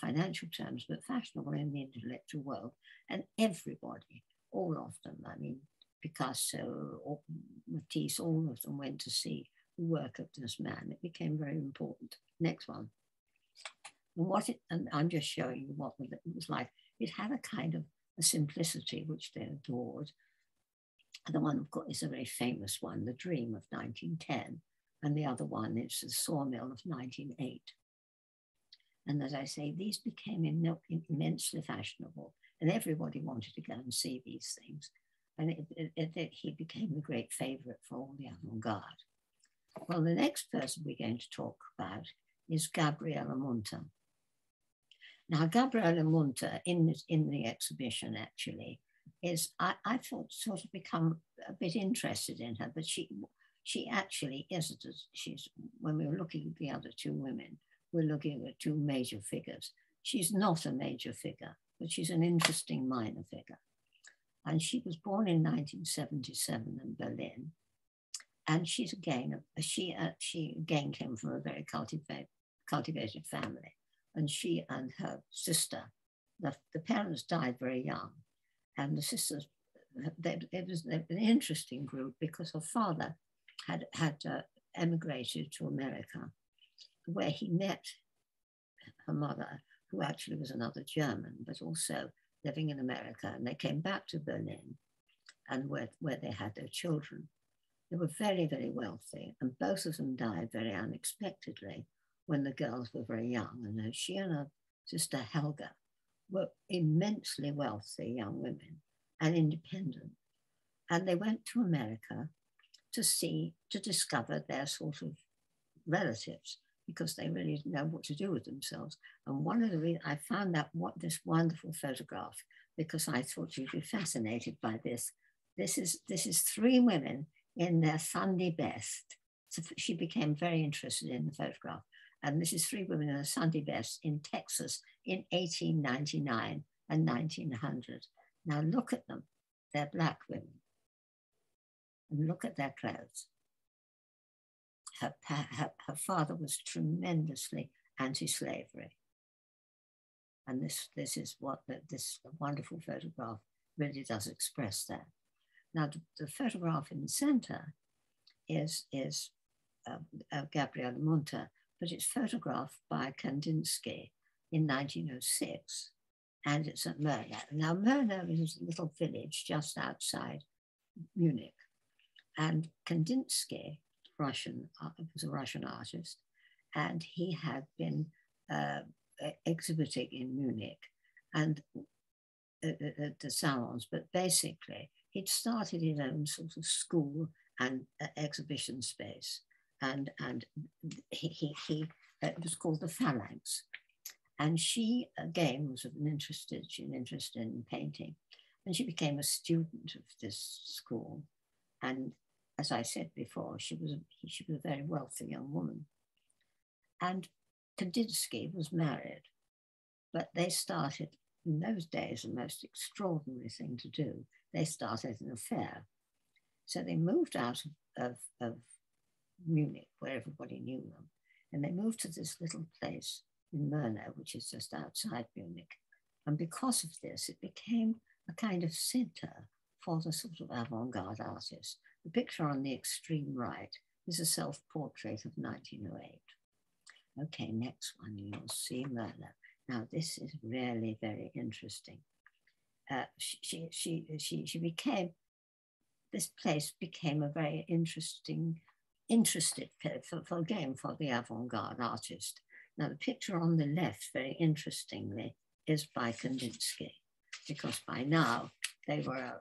A: financial terms, but fashionable in the intellectual world. And everybody, all of them, I mean, Picasso, or Matisse, all of them went to see the work of this man. It became very important. Next one. And I'm just showing you what it was like. It had a kind of a simplicity which they adored. The one, of course, is a very famous one, The Dream of 1910. And the other one is The Sawmill of 1908. And as I say, these became immensely fashionable, and everybody wanted to go and see these things. And he became a great favorite for all the avant-garde. Well, the next person we're going to talk about is Gabriele Munter. Now, Gabriele Munter in the exhibition actually is, I thought, sort of become a bit interested in her, but she actually isn't. When we were looking at the other two women, we're looking at two major figures. She's not a major figure, but she's an interesting minor figure. And she was born in 1977 in Berlin. And she again came from a very cultivated family. And she and her sister, the parents died very young. And the sisters, it was an interesting group because her father had emigrated to America, where he met her mother, who actually was another German, but also living in America. And they came back to Berlin, and where they had their children. They were very, very wealthy, and both of them died very unexpectedly when the girls were very young. And she and her sister Helga were immensely wealthy young women and independent. And they went to America to discover their sort of relatives, because they really didn't know what to do with themselves. And one of the reasons I found this wonderful photograph, because I thought you'd be fascinated by this. This is three women in their Sunday best. So she became very interested in the photograph. And this is three women in their Sunday best in Texas in 1899 and 1900. Now look at them. They're black women. And look at their clothes. Her father was tremendously anti-slavery. And this is what this wonderful photograph really does express that. Now, the photograph in the center is Gabriele Munter, but it's photographed by Kandinsky in 1906, and it's at Murnau. Now, Murnau is a little village just outside Munich, and Kandinsky was a Russian artist, and he had been exhibiting in Munich and at the salons, but basically he'd started his own sort of school and exhibition space, and it was called the Phalanx. And she again was interested in painting, and she became a student of this school. And as I said before, she was a very wealthy young woman. And Kandinsky was married, but they started, in those days, the most extraordinary thing to do. They started an affair. So they moved out of Munich, where everybody knew them, and they moved to this little place in Murnau, which is just outside Munich. And because of this, it became a kind of center for the sort of avant-garde artists. The picture on the extreme right is a self-portrait of 1908. Okay, next one, you'll see Murnau. Now, this is really very interesting. This place became a very interested for the avant-garde artist. Now, the picture on the left, very interestingly, is by Kandinsky, because by now they were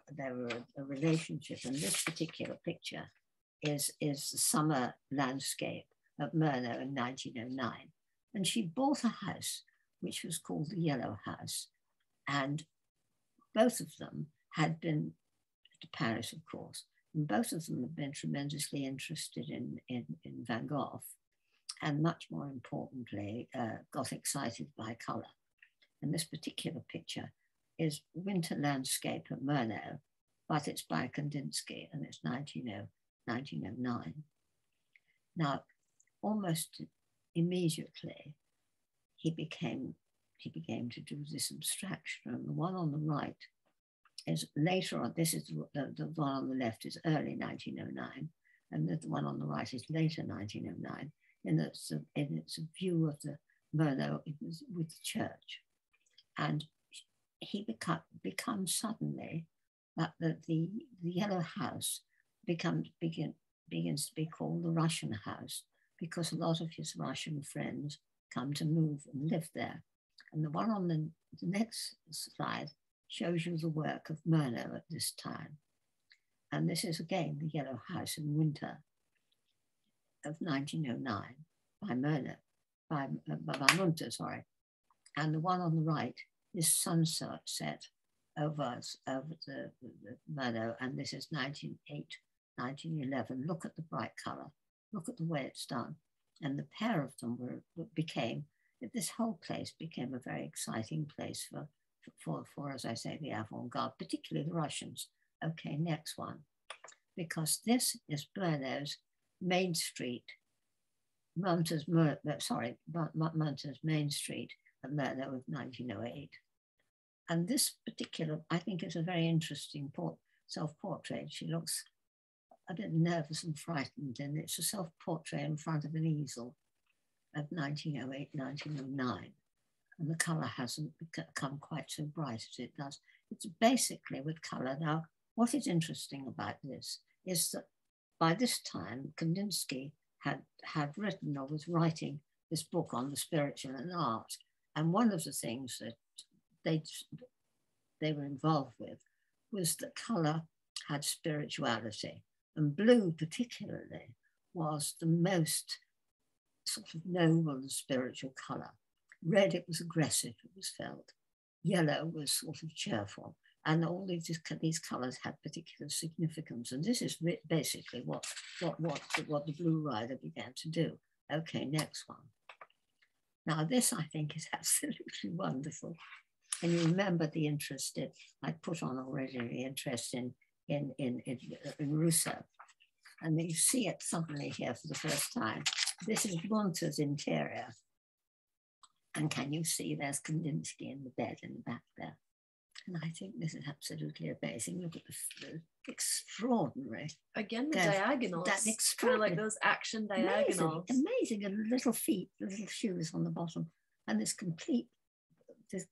A: a relationship, and this particular picture is the summer landscape at Murnau in 1909. And she bought a house which was called the Yellow House, and both of them had been to Paris, of course, and both of them had been tremendously interested in Van Gogh, and much more importantly, got excited by color. And this particular picture is winter landscape at Murnau, but it's by Kandinsky, and it's 1909. Now, almost immediately, he began to do this abstraction. And the one on the right is later on. This is the one on the left is early 1909, and the one on the right is later 1909. And it's a view of the Murnau with the church. And he becomes suddenly that the Yellow House begins to be called the Russian House, because a lot of his Russian friends come to move and live there. And the one on the next slide shows you the work of Murnau at this time. And this is again the Yellow House in winter of 1909 by Murnau, by Munter, sorry. And the one on the right is sunset over the Murnau, and this is 1908, 1911. Look at the bright color. Look at the way it's done. And the pair of them this whole place became a very exciting place for, as I say, the avant-garde, particularly the Russians. Okay, next one. Because this is Brno's Main Street, Manta's Main Street at Brno of 1908. And this particular, I think, is a very interesting self-portrait. She looks a bit nervous and frightened, and it's a self-portrait in front of an easel of 1908, 1909. And the colour hasn't become quite so bright as it does. It's basically with colour. Now, what is interesting about this is that by this time, Kandinsky had written or was writing this book on the spiritual and art. And one of the things that they were involved with was that colour had spirituality. And blue particularly was the most sort of noble and spiritual colour. Red, it was aggressive, it was felt. Yellow was sort of cheerful. And all these colours had particular significance. And this is basically what the Blue Rider began to do. Okay, next one. Now this, I think, is absolutely wonderful. And you remember the interest I put on already, the interest in Rousseau. And you see it suddenly here for the first time. This is Monta's interior. And can you see there's Kandinsky in the bed in the back there? And I think this is absolutely amazing. Look at the extraordinary.
B: Again, the diagonals. That's kind of like those action diagonals.
A: Amazing. And little feet, little shoes on the bottom. And this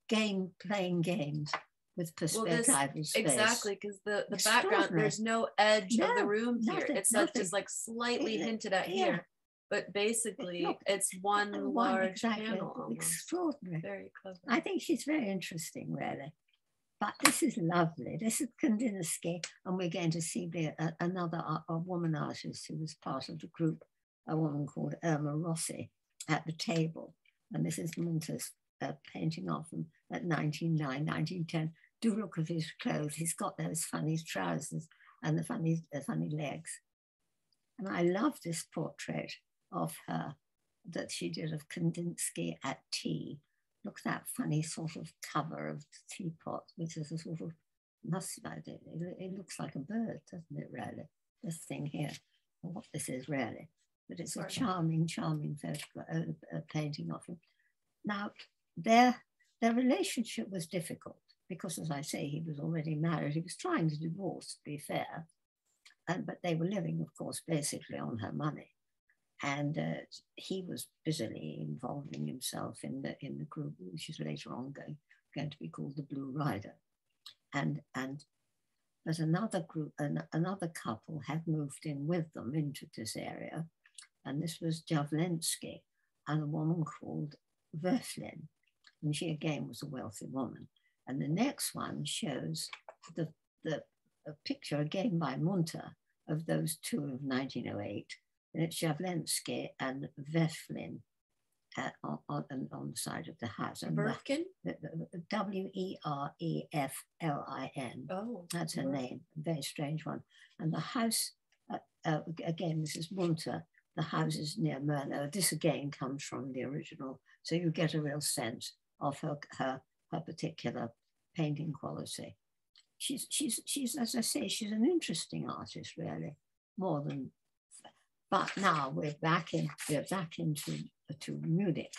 A: playing games with perspective and space.
B: Exactly, because the background, there's no edge of the room here. It's just like slightly hinted at here. But basically, it's one large panel almost.
A: Extraordinary.
B: Very clever.
A: I think she's very interesting, really. But this is lovely. This is Kandinsky, and we're going to see another woman artist who was part of the group, a woman called Irma Rossi, at the table. And this is Monta's painting of him at 1909, 1910. Do look at his clothes. He's got those funny trousers and the funny legs. And I love this portrait of her that she did of Kandinsky at tea. Look at that funny sort of cover of the teapot, which is a sort of it looks like a bird, doesn't it, really? This thing here, or what this is really. But it's a charming, charming photograph, painting of him. Now, their relationship was difficult because, as I say, he was already married. He was trying to divorce, to be fair. But they were living, of course, basically on her money. And he was busily involving himself in the group, which is later on going to be called the Blue Rider. But another group, another couple had moved in with them into this area. And this was Javlensky and a woman called Verflin. And she again was a wealthy woman. And the next one shows a picture again by Munter of those two of 1908. And it's Javlensky and Verflin on the side of the house.
B: Verflin?
A: W-E-R-E-F-L-I-N.
B: Oh,
A: that's her name. A very strange one. And the house, again, this is Munter. The house is near Brno. This again comes from the original. So you get a real sense of her particular painting quality. She's, as I say, she's an interesting artist, really, more than. But now we're back into Munich,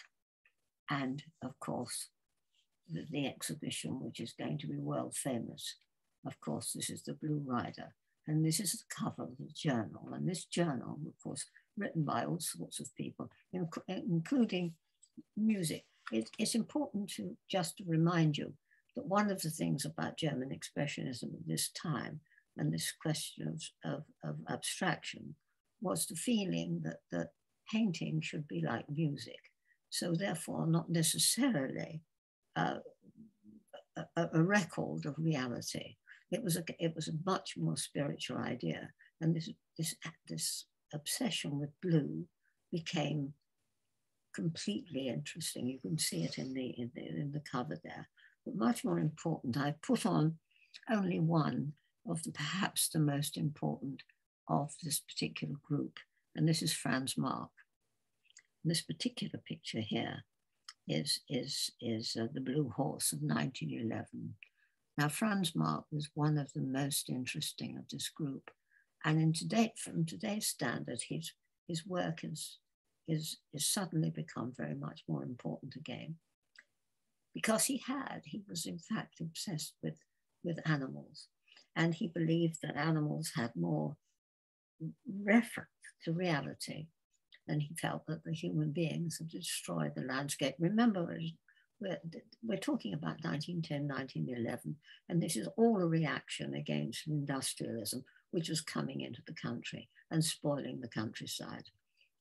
A: and of course, the exhibition, which is going to be world famous. Of course, this is the Blue Rider, and this is the cover of the journal. And this journal, of course, written by all sorts of people, including music. It's important to just remind you that one of the things about German Expressionism at this time, and this question of abstraction, was the feeling that painting should be like music. So therefore, not necessarily a record of reality. It was a much more spiritual idea. And this obsession with blue became completely interesting. You can see it in the cover there. But much more important, I put on only one of perhaps the most important of this particular group, and this is Franz Marc. This particular picture here is the Blue Horse of 1911. Now, Franz Marc was one of the most interesting of this group. And from today's standard, his work is suddenly become very much more important again. Because he was in fact obsessed with animals. And he believed that animals had more reference to reality. And he felt that the human beings had destroyed the landscape. Remember, we're talking about 1910, 1911, and this is all a reaction against industrialism, which was coming into the country and spoiling the countryside.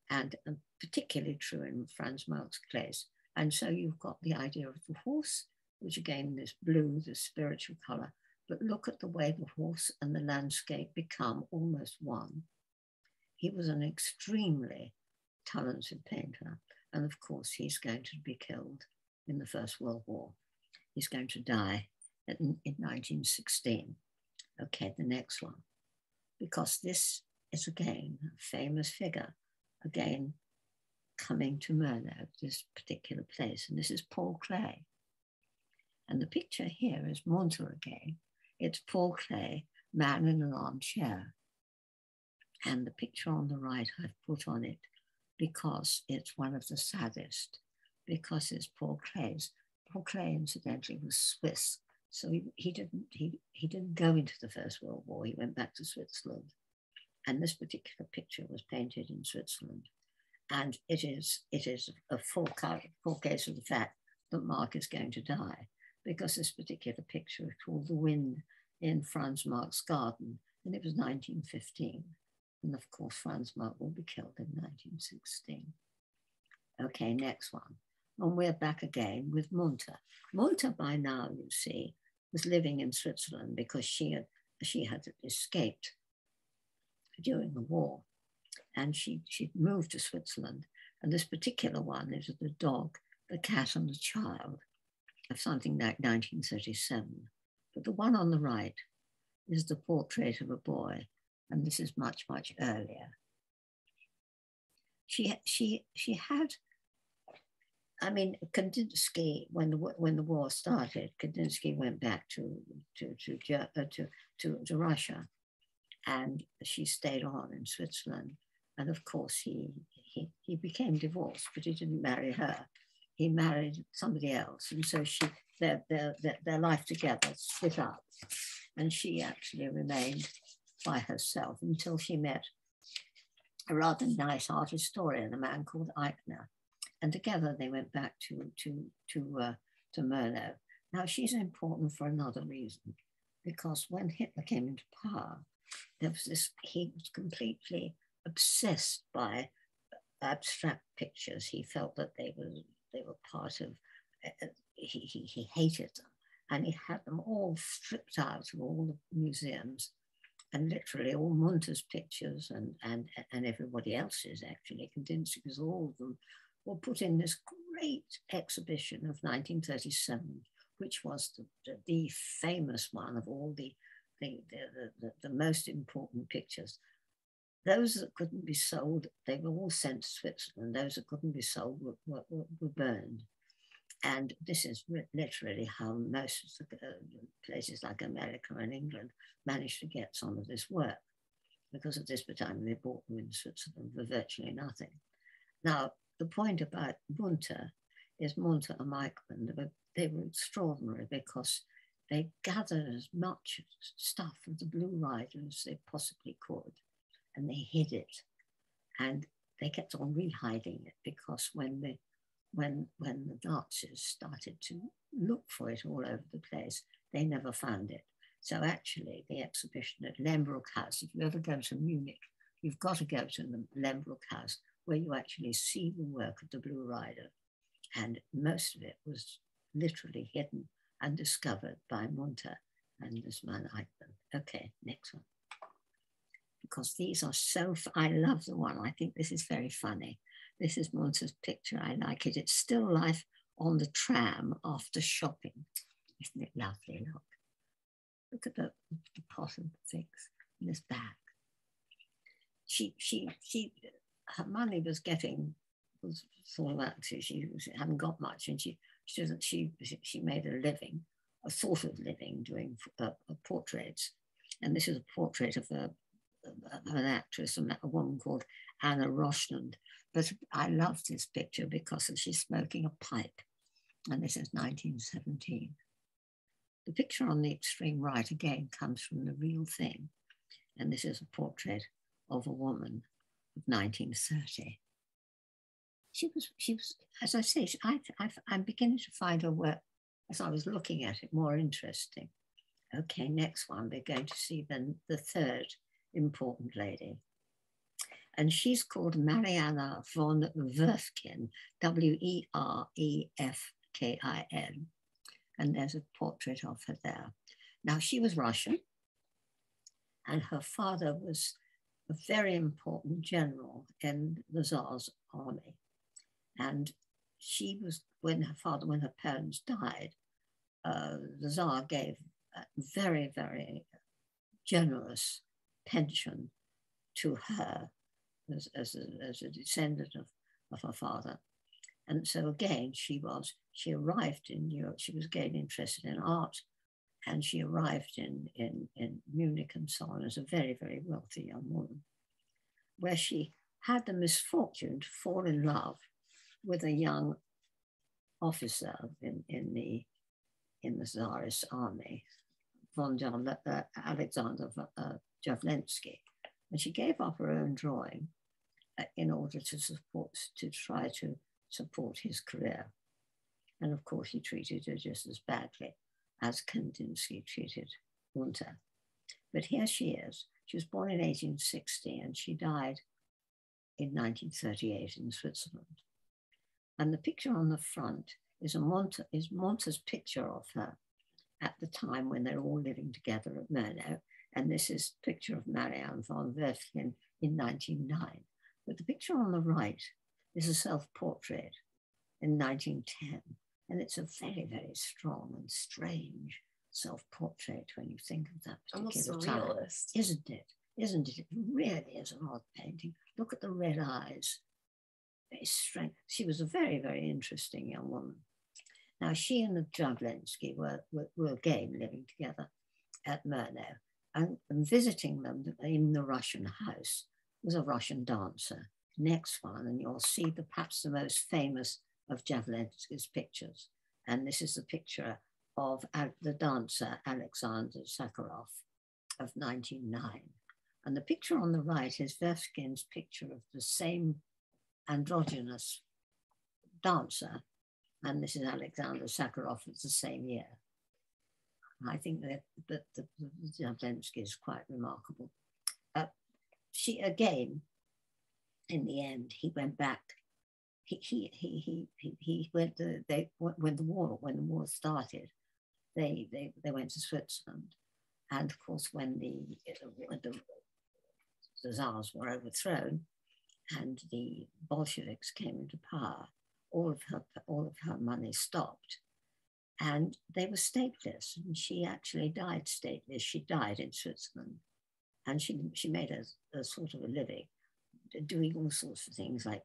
A: And particularly true in Franz Marc's case. And so you've got the idea of the horse, which again, this blue, this spiritual color, but look at the way the horse and the landscape become almost one. He was an extremely talented painter. And of course, he's going to be killed in the First World War. He's going to die in 1916. Okay, the next one. Because this is again a famous figure, again, coming to Murnau, this particular place. And this is Paul Klee. And the picture here is Munter again. It's Paul Klee, man in an armchair. And the picture on the right I've put on it because it's one of the saddest, because it's Paul Klee's. Paul Klee, incidentally, was Swiss. So he didn't go into the First World War. He went back to Switzerland. And this particular picture was painted in Switzerland. And it is a full case of the fact that Marc is going to die, because this particular picture is called The Wind in Franz Marc's Garden, and it was 1915. And of course, Franz Marc will be killed in 1916. Okay, next one. And we're back again with Munter. Munter, by now, you see, was living in Switzerland because she had escaped during the war. And she'd moved to Switzerland. And this particular one is the dog, the cat and the child of something like 1937. But the one on the right is the portrait of a boy. And this is much, much earlier. She had, I mean, Kandinsky, when the war started, Kandinsky went back to Russia, and she stayed on in Switzerland. And of course, he became divorced, but he didn't marry her. He married somebody else, and so their life together split up, and she actually remained by herself until she met a rather nice art historian, a man called Eichner, and together they went back to Murnau. Now she's important for another reason, because when Hitler came into power, there was he was completely obsessed by abstract pictures. He felt that they were part of, he hated them, and he had them all stripped out of all the museums, and literally all Munter's pictures and everybody else's, actually, Kandinsky's, all of them were put in this great exhibition of 1937, which was the famous one of all the most important pictures. Those that couldn't be sold, they were all sent to Switzerland. Those that couldn't be sold were burned. And this is literally how most of the places like America and England managed to get some of this work, because at this time they bought them in Switzerland for virtually nothing. Now, the point about Munter is Munter and Meichmann, they were extraordinary because they gathered as much stuff of the Blue Rider as they possibly could, and they hid it. And they kept on re-hiding it, because when the Nazis started to look for it all over the place, they never found it. So actually, the exhibition at Lehmbruck House, if you ever go to Munich, you've got to go to the Lehmbruck House, where you actually see the work of the Blue Rider. And most of it was literally hidden and discovered by Munter and this man Eichmann. Okay, next one. Because these are so, I love the one. I think this is very funny. This is Munter's picture. I like it. It's still life on the tram after shopping. Isn't it lovely? Look at the pot and things in this bag. Her money was getting was thought about, she hadn't got much, and she made a living, a sort of living, doing portraits. And this is a portrait of an actress, a woman called Anna Rochland. But I loved this picture because she's smoking a pipe, and this is 1917. The picture on the extreme right again comes from the real thing, and this is a portrait of a woman of 1930. She was, as I say, I'm beginning to find her work, as I was looking at it, more interesting. Okay, next one, we're going to see then the third important lady. And she's called Marianna von Werfkin, W-E-R-E-F-K-I-N. And there's a portrait of her there. Now, she was Russian, and her father was a very important general in the Tsar's army. And she was, when her parents died, the Tsar gave a very, very generous pension to her as a descendant of her father. And so again, she arrived in Europe. She was again interested in art, and she arrived in Munich and so on as a very, very wealthy young woman, where she had the misfortune to fall in love with a young officer in the Tsarist army, Alexander Javlensky, and she gave up her own drawing in order to try to support his career. And of course, he treated her just as badly as Kandinsky treated Gunther. But here she is. She was born in 1860 and she died in 1938 in Switzerland. And the picture on the front is Monta's picture of her at the time when they're all living together at Murnau. And this is a picture of Marianne von Werfkin in 1909. But the picture on the right is a self-portrait in 1910. And it's a very, very strong and strange self-portrait when you think of that particular time.
B: Almost surrealist.
A: Isn't it? Isn't it? It really is an odd painting. Look at the red eyes. Very strange. She was a very, very interesting young woman. Now, she and the Javlensky were again living together at Murnau, and visiting them in the Russian house was a Russian dancer. Next one, and you'll see perhaps the most famous of Javlensky's pictures. And this is the picture of the dancer Alexander Sakharov of 1909. And the picture on the right is Werfkin's picture of the same androgynous dancer. And this is Alexander Sakharov of the same year. I think that the Javlensky is quite remarkable. She again, in the end, he went back. He went to, when the war started, they went to Switzerland, and of course when the Tsars were overthrown and the Bolsheviks came into power, all of her money stopped, and they were stateless. And she actually died stateless. She died in Switzerland, and she made a sort of a living, doing all sorts of things like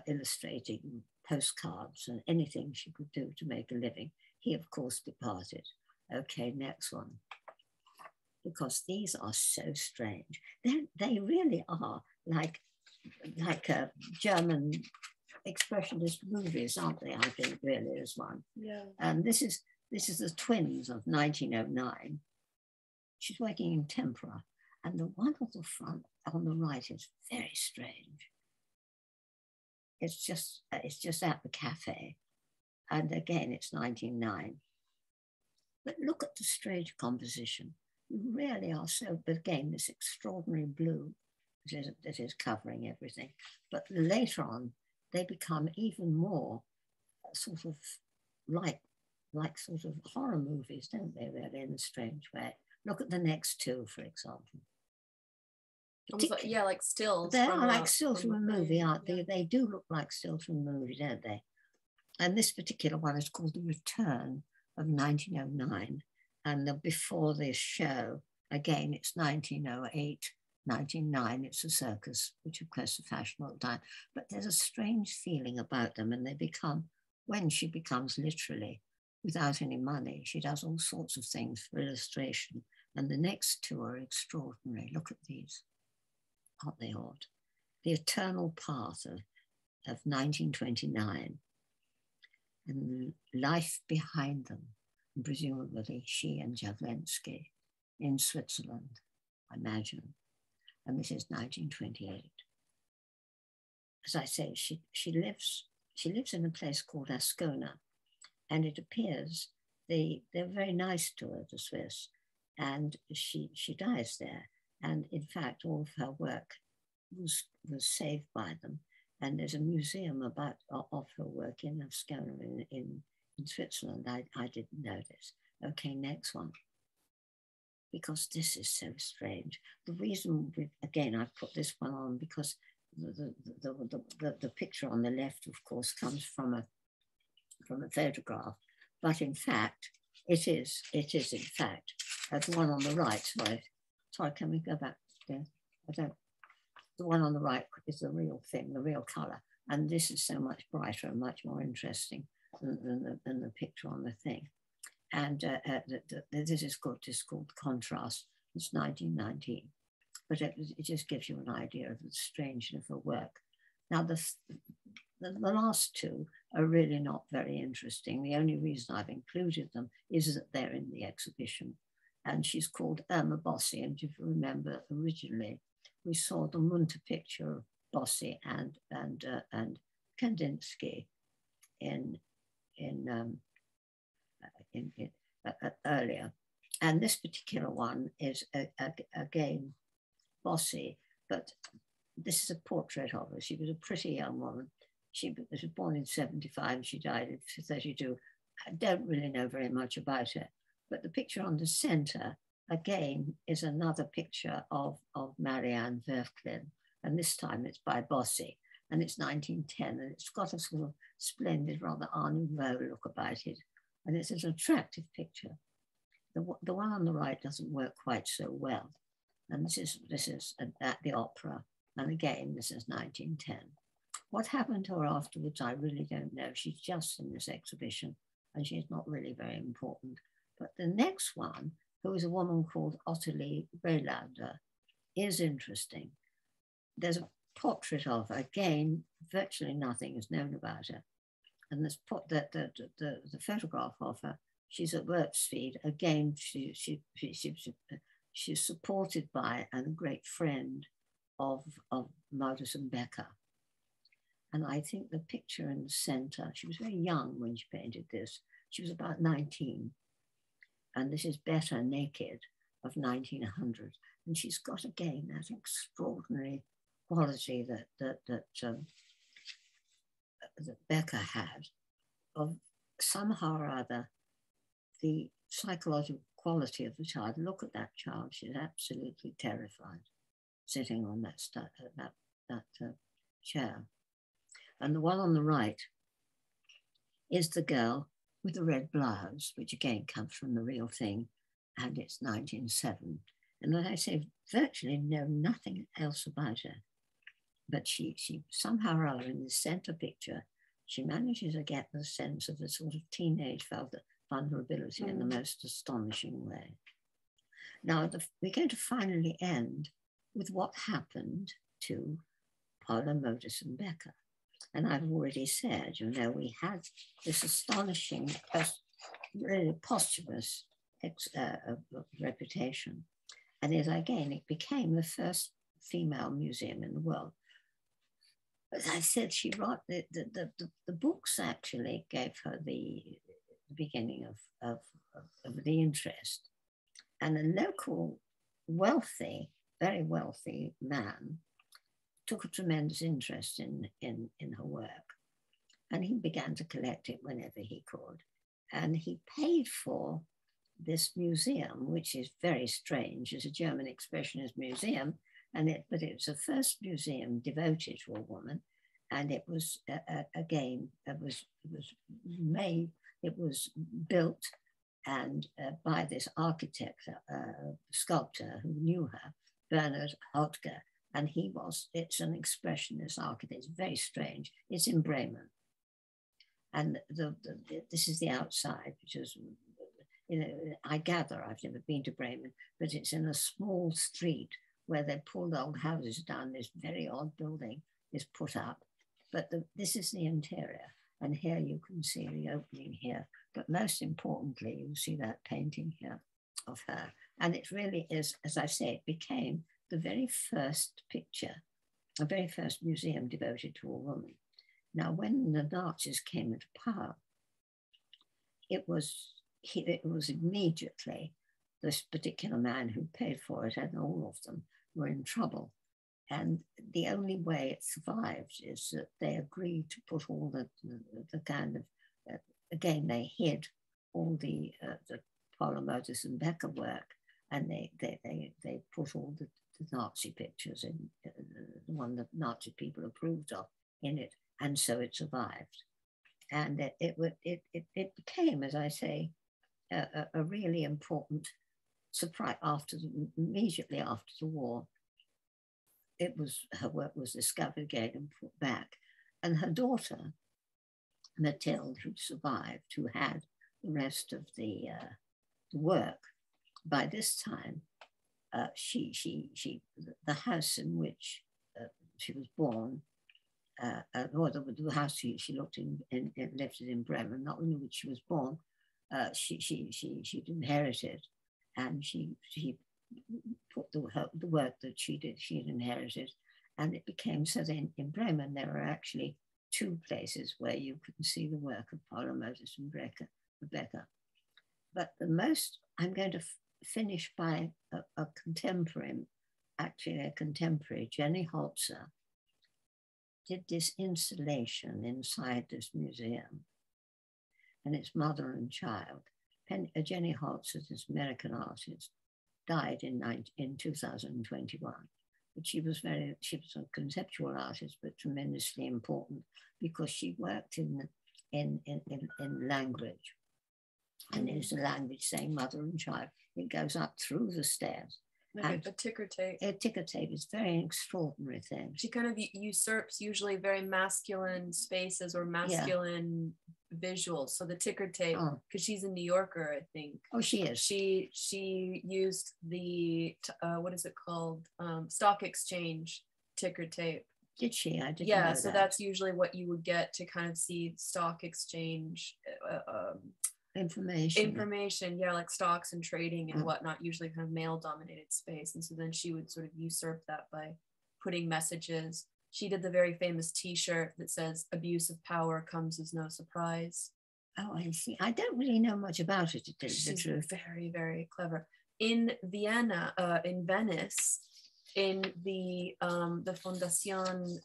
A: illustrating postcards and anything she could do to make a living. He, of course, departed. Okay, next one. Because these are so strange. They really are like German expressionist movies, aren't they? I think really is one.
B: Yeah.
A: And this is the twins of 1909. She's working in tempera, and the one on the front on the right is very strange. It's just at the cafe, and again it's 1909. But look at the strange composition. You really are so. But again, this extraordinary blue that is covering everything. But later on, they become even more sort of like sort of horror movies, don't they, really, in a strange way? Look at the next two, for example.
B: Like stills.
A: They are like stills from a movie, aren't they? They do look like stills from a movie, don't they? And this particular one is called The Return of 1909. And before this show, again, it's 1908, 1909, it's a circus, which of course is fashionable at the time, but there's a strange feeling about them, and they become, when she becomes literally without any money, she does all sorts of things for illustration, and the next two are extraordinary. Look at these, aren't they odd? The Eternal Path of 1929, and Life Behind Them, and presumably she and Jawlensky in Switzerland, I imagine. And this is 1928. As I say, she lives in a place called Ascona, and it appears they're very nice to her, the Swiss, and she dies there. And in fact, all of her work was saved by them. And there's a museum of her work in Ascona in Switzerland. I didn't know this. Okay, next one. Because this is so strange. The reason, again, I put this one on because the picture on the left, of course, comes from a photograph, but in fact, it is in fact the one on the right. Sorry, can we go back there? The one on the right is the real thing, the real color, and this is so much brighter and much more interesting than the picture on the thing. And this is called Contrast. It's 1919, but it just gives you an idea of the strangeness of her work. Now, the last two are really not very interesting. The only reason I've included them is that they're in the exhibition. And she's called Irma Bossi. And if you remember, originally, we saw the Munter picture of Bossi and Kandinsky earlier. And this particular one is, again, Bossi, but this is a portrait of her. She was a pretty young woman. She was born in 75, she died in 32. I don't really know very much about her, but the picture on the center, again, is another picture of Marianne Verklin, and this time it's by Bossi, and it's 1910, and it's got a sort of splendid, rather Art Nouveau look about it, and it's an attractive picture. The one on the right doesn't work quite so well, and this is at the opera, and again, this is 1910. What happened to her afterwards, I really don't know. She's just in this exhibition, and she's not really very important. But the next one, who is a woman called Ottilie Brelander, is interesting. There's a portrait of her. Again, virtually nothing is known about her. And this the photograph of her, she's at Werpsfeed. Again, she's supported by and a great friend of Modernism Becker. And I think the picture in the center, she was very young when she painted this. She was about 19. And this is Better Naked of 1900. And she's got, again, that extraordinary quality that Becker had of somehow or other the psychological quality of the child. Look at that child. She's absolutely terrified sitting on that chair. And the one on the right is the girl with the red blouse, which again comes from the real thing, and it's 1907. And as I say, virtually know nothing else about her. But she somehow or other in the center picture, she manages to get the sense of the sort of teenage vulnerability in the most astonishing way. Now, we're going to finally end with what happened to Paula Modernism Becker. And I've already said, we had this astonishing, really posthumous reputation. And it became the first female museum in the world. As I said, she wrote the books actually gave her the beginning of the interest. And a local wealthy, very wealthy man took a tremendous interest in her work. And he began to collect it whenever he could. And he paid for this museum, which is very strange. It's a German expressionist museum, but it was the first museum devoted to a woman. And it was, again, it was built and by this architect, sculptor who knew her Bernard Hodger, and it's an expressionist architect. It's very strange. It's in Bremen. And this is the outside, which is, I gather, I've never been to Bremen, but it's in a small street where they pulled old houses down. This very odd building is put up. But this is the interior. And here you can see the opening here. But most importantly, you see that painting here of her. And it really is, as I say, it became the very first picture, the very first museum devoted to a woman. Now, when the Nazis came into power, it was immediately this particular man who paid for it, and all of them were in trouble. And the only way it survived is that they agreed to put all the kind of, again, they hid all the Paula Modis and Becker work, and they put all the Nazi pictures in, the one that Nazi people approved of, in it, and so it survived. And it became, as I say, a really important surprise immediately after the war. Her work was discovered again and put back. And her daughter, Mathilde, who survived, who had the rest of the work, by this time, the house in which she was born, or the house she lived in Bremen, not in which she was born, she'd inherited, and she put the work that she had inherited, and it became so then in Bremen there are actually two places where you can see the work of Paula Modis and Rebecca. But the most, I'm going to finish by a contemporary, Jenny Holzer, did this installation inside this museum, and it's Mother and Child. Jenny Holzer, this American artist, died in 2021, but she was a conceptual artist, but tremendously important because she worked in language, and it's a language saying mother and child. It goes up through the stairs.
B: Like a ticker tape.
A: A ticker tape is a very extraordinary thing.
B: She kind of usurps usually very masculine spaces or masculine visuals. So the ticker tape, because she's a New Yorker, I think.
A: Oh, she is.
B: She used the, what is it called? Stock exchange ticker tape.
A: Did she? I didn't
B: know
A: that.
B: So that's usually what you would get to kind of see stock exchange information, like stocks and trading and whatnot, usually kind of male dominated space. And so then she would sort of usurp that by putting messages. She did the very famous t-shirt that says abuse of power comes as no surprise.
A: Oh, I see. I don't really know much about it, to tell you the truth.
B: Very, very clever. In Vienna, in Venice, in the Fondation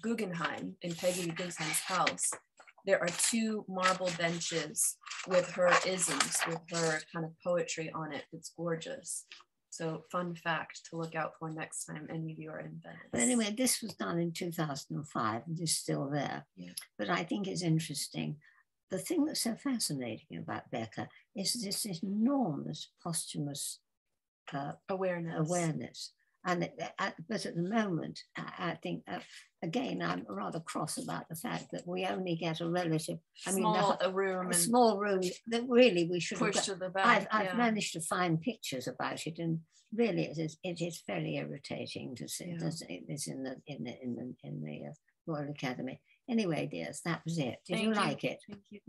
B: Guggenheim, in Peggy Guggenheim's house, there are two marble benches with her isms, with her kind of poetry on it. It's gorgeous. So fun fact to look out for next time any of you are in Venice.
A: But anyway, this was done in 2005 and is still there.
B: Yeah.
A: But I think it's interesting. The thing that's so fascinating about Becker is this enormous posthumous awareness. And but at the moment, I think, again, I'm rather cross about the fact that we only get a relative,
B: small room
A: that really we should
B: push to the back.
A: I've managed to find pictures about it, and really it is very irritating to see this in the Royal Academy. Anyway, dears, that was it. Did you like it?
B: Thank you.